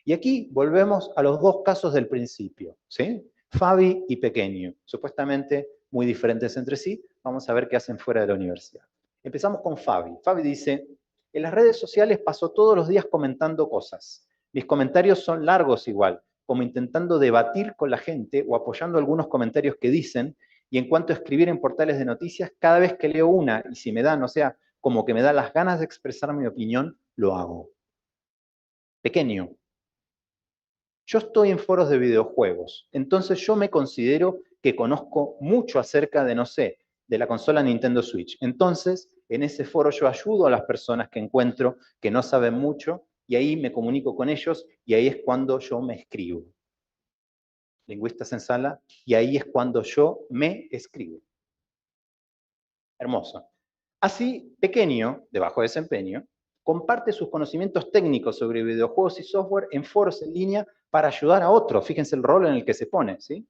Speaker 1: Y aquí volvemos a los dos casos del principio, ¿sí? Fabi y Pequeño, supuestamente muy diferentes entre sí. Vamos a ver qué hacen fuera de la universidad. Empezamos con Fabi. Fabi dice, en las redes sociales paso todos los días comentando cosas. Mis comentarios son largos igual, como intentando debatir con la gente o apoyando algunos comentarios que dicen, y en cuanto a escribir en portales de noticias, cada vez que leo una, y si me dan, o sea, como que me da las ganas de expresar mi opinión, lo hago. Pequeño. Yo estoy en foros de videojuegos, entonces yo me considero que conozco mucho acerca de, no sé, de la consola Nintendo Switch. Entonces, en ese foro yo ayudo a las personas que encuentro que no saben mucho y ahí me comunico con ellos, y ahí es cuando yo me escribo. Lingüistas en sala, y ahí es cuando yo me escribo. Hermoso. Así, Pequeño, de bajo desempeño, comparte sus conocimientos técnicos sobre videojuegos y software en foros en línea para ayudar a otros. Fíjense el rol en el que se pone, ¿sí?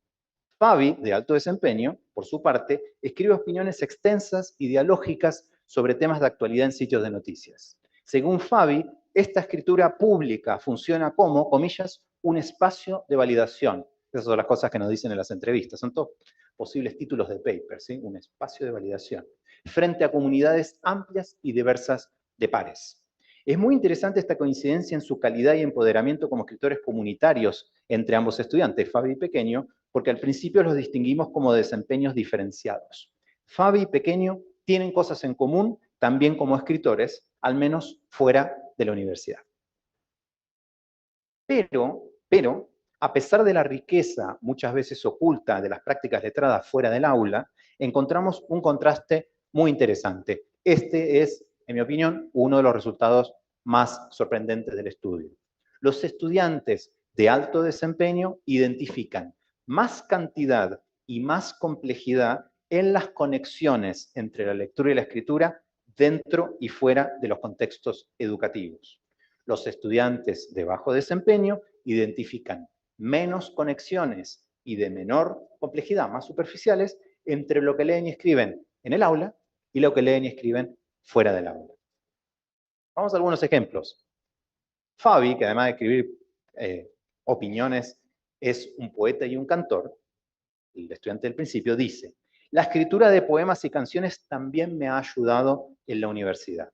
Speaker 1: Fabi, de alto desempeño, por su parte, escribe opiniones extensas y dialógicas sobre temas de actualidad en sitios de noticias. Según Fabi, esta escritura pública funciona como, comillas, un espacio de validación. Esas son las cosas que nos dicen en las entrevistas. Son todos posibles títulos de paper, ¿sí? Un espacio de validación. Frente a comunidades amplias y diversas de pares. Es muy interesante esta coincidencia en su calidad y empoderamiento como escritores comunitarios entre ambos estudiantes, Fabi y Pequeño, porque al principio los distinguimos como desempeños diferenciados. Fabi y Pequeño tienen cosas en común también como escritores, al menos fuera de la universidad. Pero, a pesar de la riqueza muchas veces oculta de las prácticas letradas fuera del aula, encontramos un contraste muy interesante. Este es, en mi opinión, uno de los resultados más sorprendentes del estudio. Los estudiantes de alto desempeño identifican más cantidad y más complejidad en las conexiones entre la lectura y la escritura dentro y fuera de los contextos educativos. Los estudiantes de bajo desempeño identifican menos conexiones y de menor complejidad, más superficiales, entre lo que leen y escriben en el aula y lo que leen y escriben fuera del aula. Vamos a algunos ejemplos. Fabi, que además de escribir opiniones, es un poeta y un cantor, el estudiante del principio, dice: la escritura de poemas y canciones también me ha ayudado en la universidad.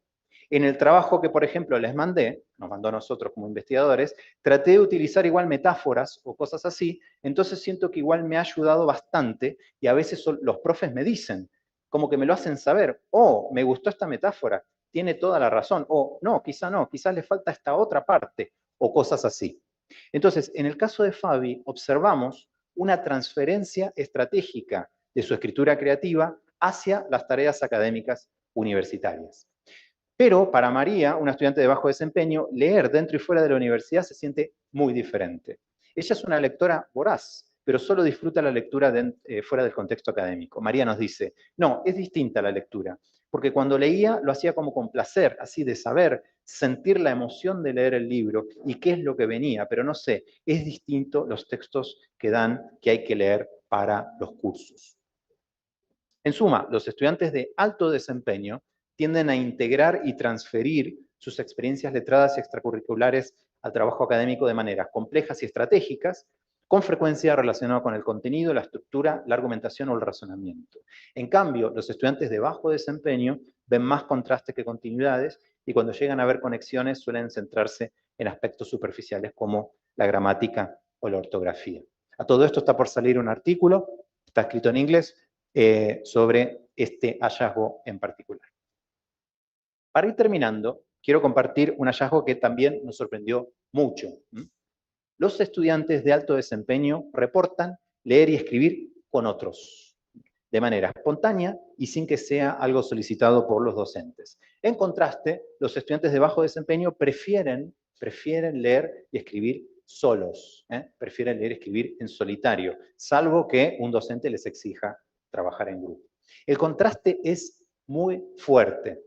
Speaker 1: En el trabajo que, por ejemplo, les mandé, nos mandó a nosotros como investigadores, traté de utilizar igual metáforas o cosas así, entonces siento que igual me ha ayudado bastante y a veces los profes me dicen, como que me lo hacen saber, oh, me gustó esta metáfora, tiene toda la razón, o no, quizás le falta esta otra parte, o cosas así. Entonces, en el caso de Fabi, observamos una transferencia estratégica de su escritura creativa hacia las tareas académicas universitarias. Pero para María, una estudiante de bajo desempeño, leer dentro y fuera de la universidad se siente muy diferente. Ella es una lectora voraz, pero solo disfruta la lectura fuera del contexto académico. María nos dice, no, es distinta la lectura, porque cuando leía lo hacía como con placer, así de saber, sentir la emoción de leer el libro y qué es lo que venía, pero no sé, es distinto los textos que dan, que hay que leer para los cursos. En suma, los estudiantes de alto desempeño tienden a integrar y transferir sus experiencias letradas y extracurriculares al trabajo académico de maneras complejas y estratégicas, con frecuencia relacionado con el contenido, la estructura, la argumentación o el razonamiento. En cambio, los estudiantes de bajo desempeño ven más contrastes que continuidades y cuando llegan a ver conexiones suelen centrarse en aspectos superficiales como la gramática o la ortografía. A todo esto está por salir un artículo, está escrito en inglés, sobre este hallazgo en particular. Para ir terminando, quiero compartir un hallazgo que también nos sorprendió mucho. Los estudiantes de alto desempeño reportan leer y escribir con otros, de manera espontánea y sin que sea algo solicitado por los docentes. En contraste, los estudiantes de bajo desempeño prefieren leer y escribir solos, prefieren leer y escribir en solitario, salvo que un docente les exija trabajar en grupo. El contraste es muy fuerte.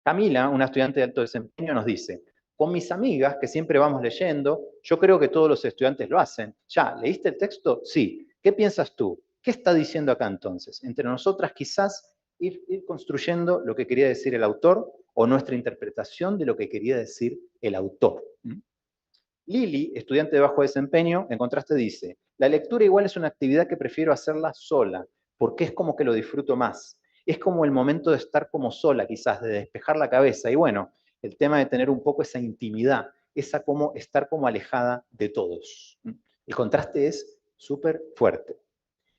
Speaker 1: Camila, una estudiante de alto desempeño, nos dice, con mis amigas, que siempre vamos leyendo, yo creo que todos los estudiantes lo hacen. ¿Ya? ¿Leíste el texto? Sí. ¿Qué piensas tú? ¿Qué está diciendo acá entonces? Entre nosotras quizás ir construyendo lo que quería decir el autor o nuestra interpretación de lo que quería decir el autor. Lili, estudiante de bajo desempeño, en contraste dice, la lectura igual es una actividad que prefiero hacerla sola, porque es como que lo disfruto más. Es como el momento de estar como sola, quizás, de despejar la cabeza. Y bueno, el tema de tener un poco esa intimidad, esa como estar como alejada de todos. El contraste es súper fuerte.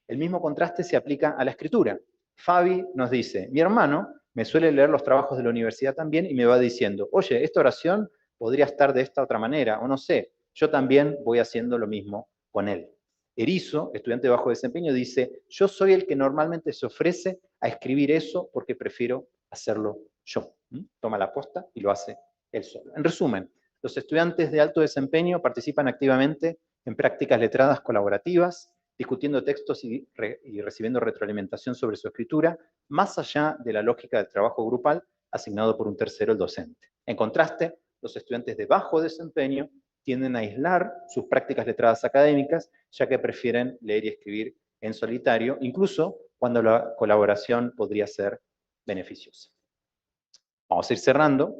Speaker 1: El mismo contraste se aplica a la escritura. Fabi nos dice, mi hermano me suele leer los trabajos de la universidad también y me va diciendo, oye, esta oración podría estar de esta otra manera, o no sé, yo también voy haciendo lo mismo con él. Erizo, estudiante de bajo desempeño, dice, yo soy el que normalmente se ofrece a escribir eso porque prefiero hacerlo yo. Toma la posta y lo hace él solo. En resumen, los estudiantes de alto desempeño participan activamente en prácticas letradas colaborativas, discutiendo textos y recibiendo retroalimentación sobre su escritura, más allá de la lógica del trabajo grupal asignado por un tercero, el docente. En contraste, los estudiantes de bajo desempeño tienden a aislar sus prácticas letradas académicas, ya que prefieren leer y escribir en solitario, incluso cuando la colaboración podría ser beneficiosa. Vamos a ir cerrando.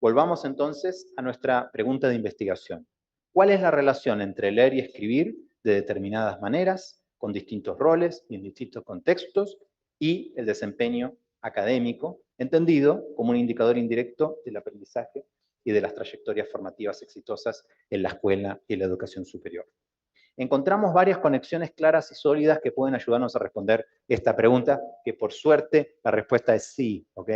Speaker 1: Volvamos entonces a nuestra pregunta de investigación. ¿Cuál es la relación entre leer y escribir de determinadas maneras, con distintos roles y en distintos contextos, y el desempeño académico, entendido como un indicador indirecto del aprendizaje y de las trayectorias formativas exitosas en la escuela y en la educación superior? Encontramos varias conexiones claras y sólidas que pueden ayudarnos a responder esta pregunta, que por suerte la respuesta es sí, ¿ok?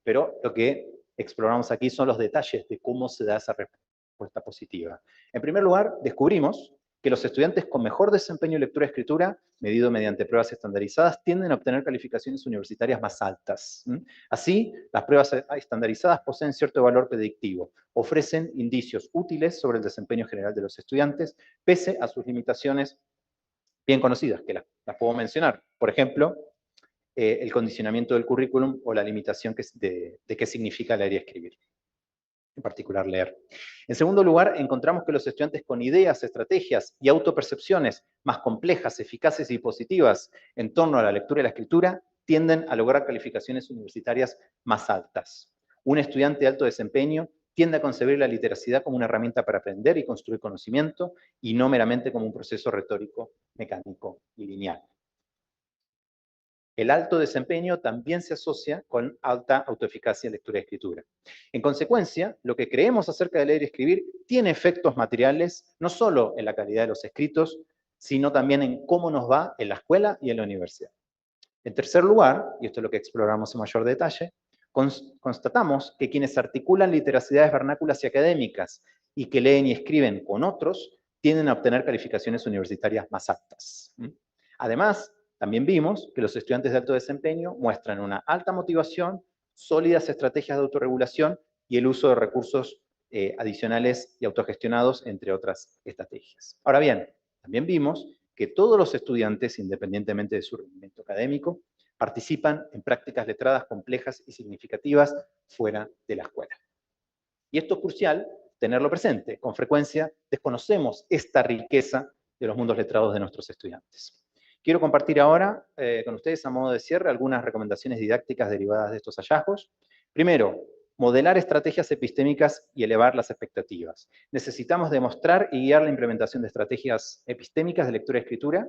Speaker 1: Pero lo que exploramos aquí son los detalles de cómo se da esa respuesta positiva. En primer lugar, descubrimos que los estudiantes con mejor desempeño en lectura y escritura, medido mediante pruebas estandarizadas, tienden a obtener calificaciones universitarias más altas. Así, las pruebas estandarizadas poseen cierto valor predictivo, ofrecen indicios útiles sobre el desempeño general de los estudiantes, pese a sus limitaciones bien conocidas, que las puedo mencionar. Por ejemplo, el condicionamiento del currículum o la limitación de qué significa leer y escribir, en particular leer. En segundo lugar, encontramos que los estudiantes con ideas, estrategias y autopercepciones más complejas, eficaces y positivas en torno a la lectura y la escritura tienden a lograr calificaciones universitarias más altas. Un estudiante de alto desempeño tiende a concebir la literacidad como una herramienta para aprender y construir conocimiento y no meramente como un proceso retórico, mecánico y lineal. El alto desempeño también se asocia con alta autoeficacia en lectura y escritura. En consecuencia, lo que creemos acerca de leer y escribir tiene efectos materiales, no solo en la calidad de los escritos, sino también en cómo nos va en la escuela y en la universidad. En tercer lugar, y esto es lo que exploramos en mayor detalle, constatamos que quienes articulan literacidades vernáculas y académicas y que leen y escriben con otros, tienden a obtener calificaciones universitarias más altas. Además, también vimos que los estudiantes de alto desempeño muestran una alta motivación, sólidas estrategias de autorregulación y el uso de recursos adicionales y autogestionados, entre otras estrategias. Ahora bien, también vimos que todos los estudiantes, independientemente de su rendimiento académico, participan en prácticas letradas complejas y significativas fuera de la escuela. Y esto es crucial tenerlo presente. Con frecuencia desconocemos esta riqueza de los mundos letrados de nuestros estudiantes. Quiero compartir ahora con ustedes, a modo de cierre, algunas recomendaciones didácticas derivadas de estos hallazgos. Primero, modelar estrategias epistémicas y elevar las expectativas. Necesitamos demostrar y guiar la implementación de estrategias epistémicas de lectura y escritura,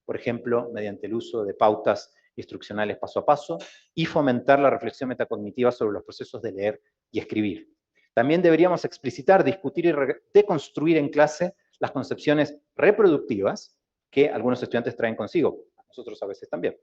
Speaker 1: por ejemplo, mediante el uso de pautas instruccionales paso a paso, y fomentar la reflexión metacognitiva sobre los procesos de leer y escribir. También deberíamos explicitar, discutir y deconstruir en clase las concepciones reproductivas que algunos estudiantes traen consigo, nosotros a veces también.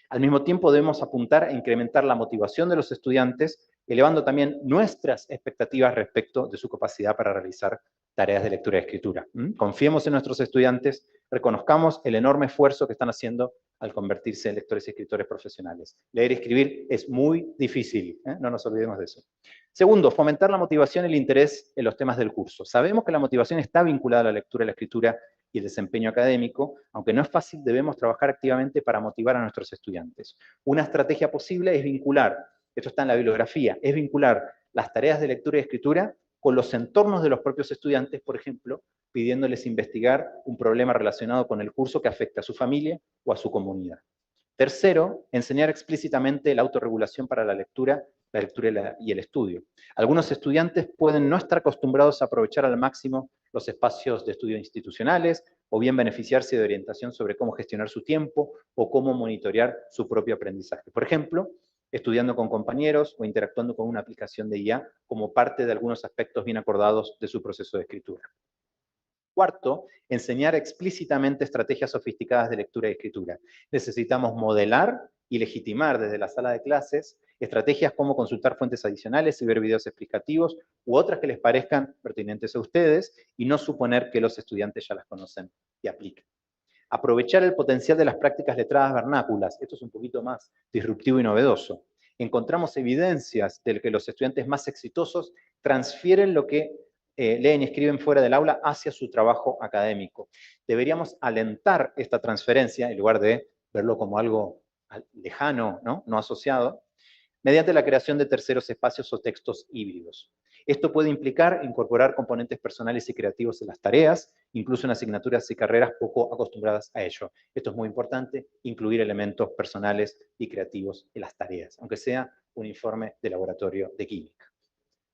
Speaker 1: Al mismo tiempo debemos apuntar a incrementar la motivación de los estudiantes, elevando también nuestras expectativas respecto de su capacidad para realizar tareas de lectura y escritura. Confiemos en nuestros estudiantes, reconozcamos el enorme esfuerzo que están haciendo al convertirse en lectores y escritores profesionales. Leer y escribir es muy difícil, no nos olvidemos de eso. Segundo, fomentar la motivación y el interés en los temas del curso. Sabemos que la motivación está vinculada a la lectura y la escritura y el desempeño académico, aunque no es fácil, debemos trabajar activamente para motivar a nuestros estudiantes. Una estrategia posible es vincular, esto está en la bibliografía, es vincular las tareas de lectura y escritura con los entornos de los propios estudiantes, por ejemplo, pidiéndoles investigar un problema relacionado con el curso que afecta a su familia o a su comunidad. Tercero, enseñar explícitamente la autorregulación para la lectura y el estudio. Algunos estudiantes pueden no estar acostumbrados a aprovechar al máximo los espacios de estudio institucionales, o bien beneficiarse de orientación sobre cómo gestionar su tiempo o cómo monitorear su propio aprendizaje. Por ejemplo, estudiando con compañeros o interactuando con una aplicación de IA como parte de algunos aspectos bien acordados de su proceso de escritura. Cuarto, enseñar explícitamente estrategias sofisticadas de lectura y escritura. Necesitamos modelar y legitimar desde la sala de clases estrategias como consultar fuentes adicionales y ver videos explicativos u otras que les parezcan pertinentes a ustedes y no suponer que los estudiantes ya las conocen y apliquen. Aprovechar el potencial de las prácticas letradas vernáculas. Esto es un poquito más disruptivo y novedoso. Encontramos evidencias de que los estudiantes más exitosos transfieren lo que leen y escriben fuera del aula hacia su trabajo académico. Deberíamos alentar esta transferencia, en lugar de verlo como algo lejano, no asociado, mediante la creación de terceros espacios o textos híbridos. Esto puede implicar incorporar componentes personales y creativos en las tareas, incluso en asignaturas y carreras poco acostumbradas a ello. Esto es muy importante, incluir elementos personales y creativos en las tareas, aunque sea un informe de laboratorio de química.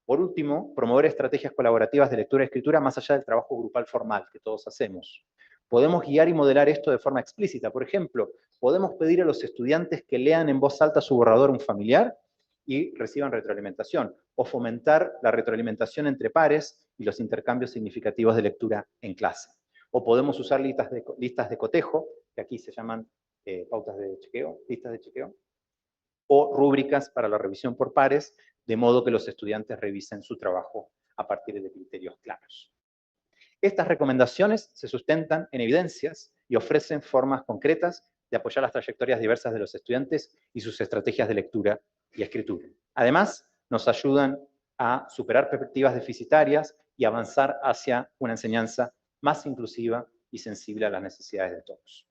Speaker 1: Por último, promover estrategias colaborativas de lectura y escritura más allá del trabajo grupal formal que todos hacemos. Podemos guiar y modelar esto de forma explícita. Por ejemplo, podemos pedir a los estudiantes que lean en voz alta su borrador a un familiar y reciban retroalimentación, o fomentar la retroalimentación entre pares y los intercambios significativos de lectura en clase. O podemos usar listas de cotejo, que aquí se llaman pautas de chequeo, listas de chequeo, o rúbricas para la revisión por pares, de modo que los estudiantes revisen su trabajo a partir de criterios claros. Estas recomendaciones se sustentan en evidencias y ofrecen formas concretas de apoyar las trayectorias diversas de los estudiantes y sus estrategias de lectura y escritura. Además, nos ayudan a superar perspectivas deficitarias y avanzar hacia una enseñanza más inclusiva y sensible a las necesidades de todos.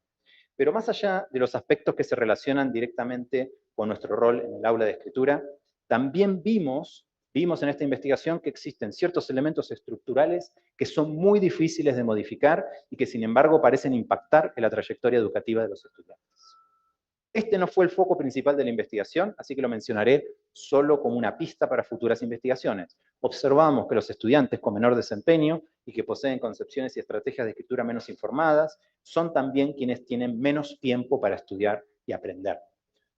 Speaker 1: Pero más allá de los aspectos que se relacionan directamente con nuestro rol en el aula de escritura, también vimos en esta investigación que existen ciertos elementos estructurales que son muy difíciles de modificar y que sin embargo parecen impactar en la trayectoria educativa de los estudiantes. Este no fue el foco principal de la investigación, así que lo mencionaré solo como una pista para futuras investigaciones. Observamos que los estudiantes con menor desempeño y que poseen concepciones y estrategias de escritura menos informadas son también quienes tienen menos tiempo para estudiar y aprender.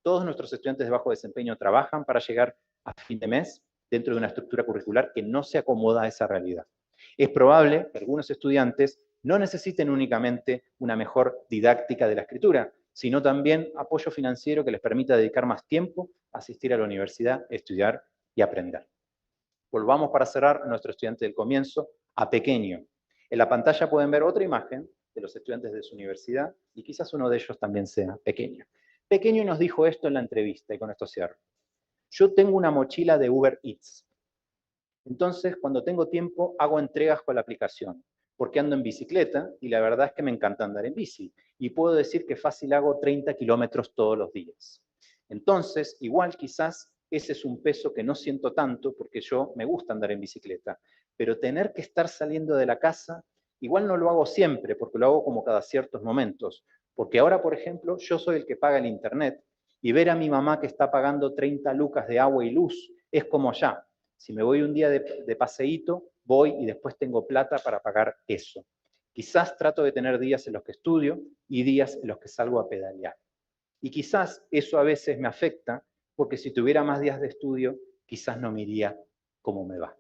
Speaker 1: Todos nuestros estudiantes de bajo desempeño trabajan para llegar a fin de mes dentro de una estructura curricular que no se acomoda a esa realidad. Es probable que algunos estudiantes no necesiten únicamente una mejor didáctica de la escritura, sino también apoyo financiero que les permita dedicar más tiempo a asistir a la universidad, estudiar y aprender. Volvamos para cerrar a nuestro estudiante del comienzo, a Pequeño. En la pantalla pueden ver otra imagen de los estudiantes de su universidad y quizás uno de ellos también sea Pequeño. Pequeño nos dijo esto en la entrevista y con esto cierro. Yo tengo una mochila de Uber Eats. Entonces, cuando tengo tiempo, hago entregas con la aplicación, porque ando en bicicleta y la verdad es que me encanta andar en bici. Y puedo decir que fácil hago 30 kilómetros todos los días. Entonces, igual quizás ese es un peso que no siento tanto porque yo me gusta andar en bicicleta, pero tener que estar saliendo de la casa, igual no lo hago siempre, porque lo hago como cada ciertos momentos. Porque ahora, por ejemplo, yo soy el que paga el internet y ver a mi mamá que está pagando 30 lucas de agua y luz es como ya. Si me voy un día de paseíto, voy y después tengo plata para pagar eso. Quizás trato de tener días en los que estudio y días en los que salgo a pedalear. Y quizás eso a veces me afecta, porque si tuviera más días de estudio, quizás no me iría como me va.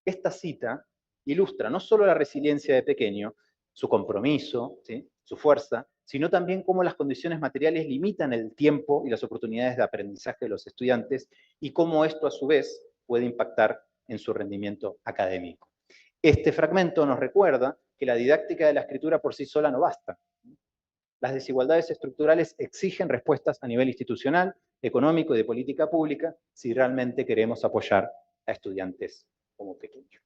Speaker 1: Esta cita ilustra no solo la resiliencia de Pequeño, su compromiso, ¿sí?, su fuerza, sino también cómo las condiciones materiales limitan el tiempo y las oportunidades de aprendizaje de los estudiantes y cómo esto a su vez puede impactar en su rendimiento académico. Este fragmento nos recuerda que la didáctica de la escritura por sí sola no basta. Las desigualdades estructurales exigen respuestas a nivel institucional, económico y de política pública si realmente queremos apoyar a estudiantes como Pequeño.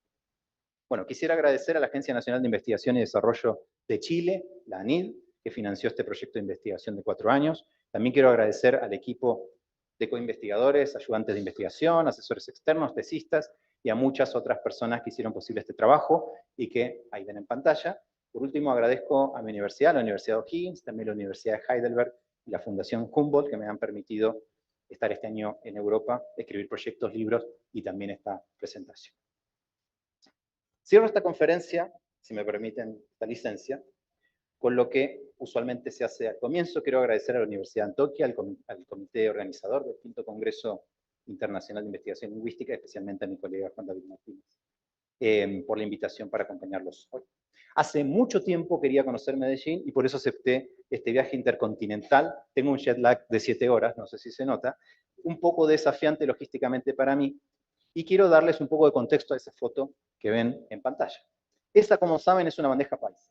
Speaker 1: Bueno, quisiera agradecer a la Agencia Nacional de Investigación y Desarrollo de Chile, la ANID, que financió este proyecto de investigación de 4 años. También quiero agradecer al equipo de coinvestigadores, ayudantes de investigación, asesores externos, tesistas y a muchas otras personas que hicieron posible este trabajo y que ahí ven en pantalla. Por último, agradezco a mi universidad, la Universidad O'Higgins, también la Universidad de Heidelberg y la Fundación Humboldt, que me han permitido estar este año en Europa, escribir proyectos, libros y también esta presentación. Cierro esta conferencia, si me permiten esta licencia, con lo que usualmente se hace al comienzo. Quiero agradecer a la Universidad de Antioquia, al comité organizador del V Congreso Internacional de Investigación Lingüística, especialmente a mi colega Juan David Martínez, por la invitación para acompañarlos hoy. Hace mucho tiempo quería conocer Medellín y por eso acepté este viaje intercontinental. Tengo un jet lag de 7 horas, no sé si se nota, un poco desafiante logísticamente para mí, y quiero darles un poco de contexto a esa foto que ven en pantalla. Esa, como saben, es una bandeja paisa.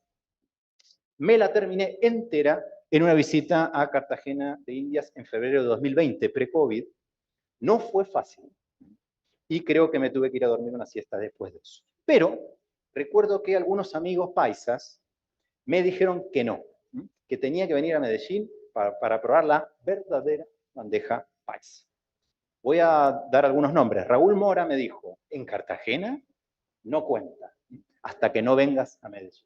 Speaker 1: Me la terminé entera en una visita a Cartagena de Indias en febrero de 2020, pre-COVID. No fue fácil, y creo que me tuve que ir a dormir una siesta después de eso. Pero recuerdo que algunos amigos paisas me dijeron que no, que tenía que venir a Medellín para probar la verdadera bandeja paisa. Voy a dar algunos nombres. Raúl Mora me dijo, en Cartagena no cuenta, hasta que no vengas a Medellín.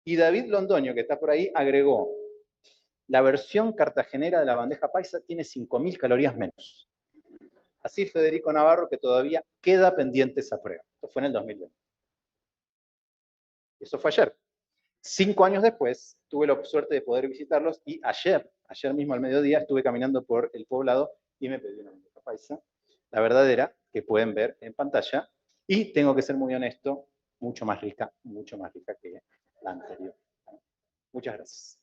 Speaker 1: Y David Londoño, que está por ahí, agregó, la versión cartagenera de la bandeja paisa tiene 5.000 calorías menos. Así Federico Navarro, que todavía queda pendiente esa prueba. Esto fue en el 2020. Eso fue ayer. 5 años después, tuve la suerte de poder visitarlos y ayer mismo al mediodía, estuve caminando por el poblado y me pedí una bandeja paisa, la verdadera, que pueden ver en pantalla, y tengo que ser muy honesto, mucho más rica que la anterior. Muchas gracias.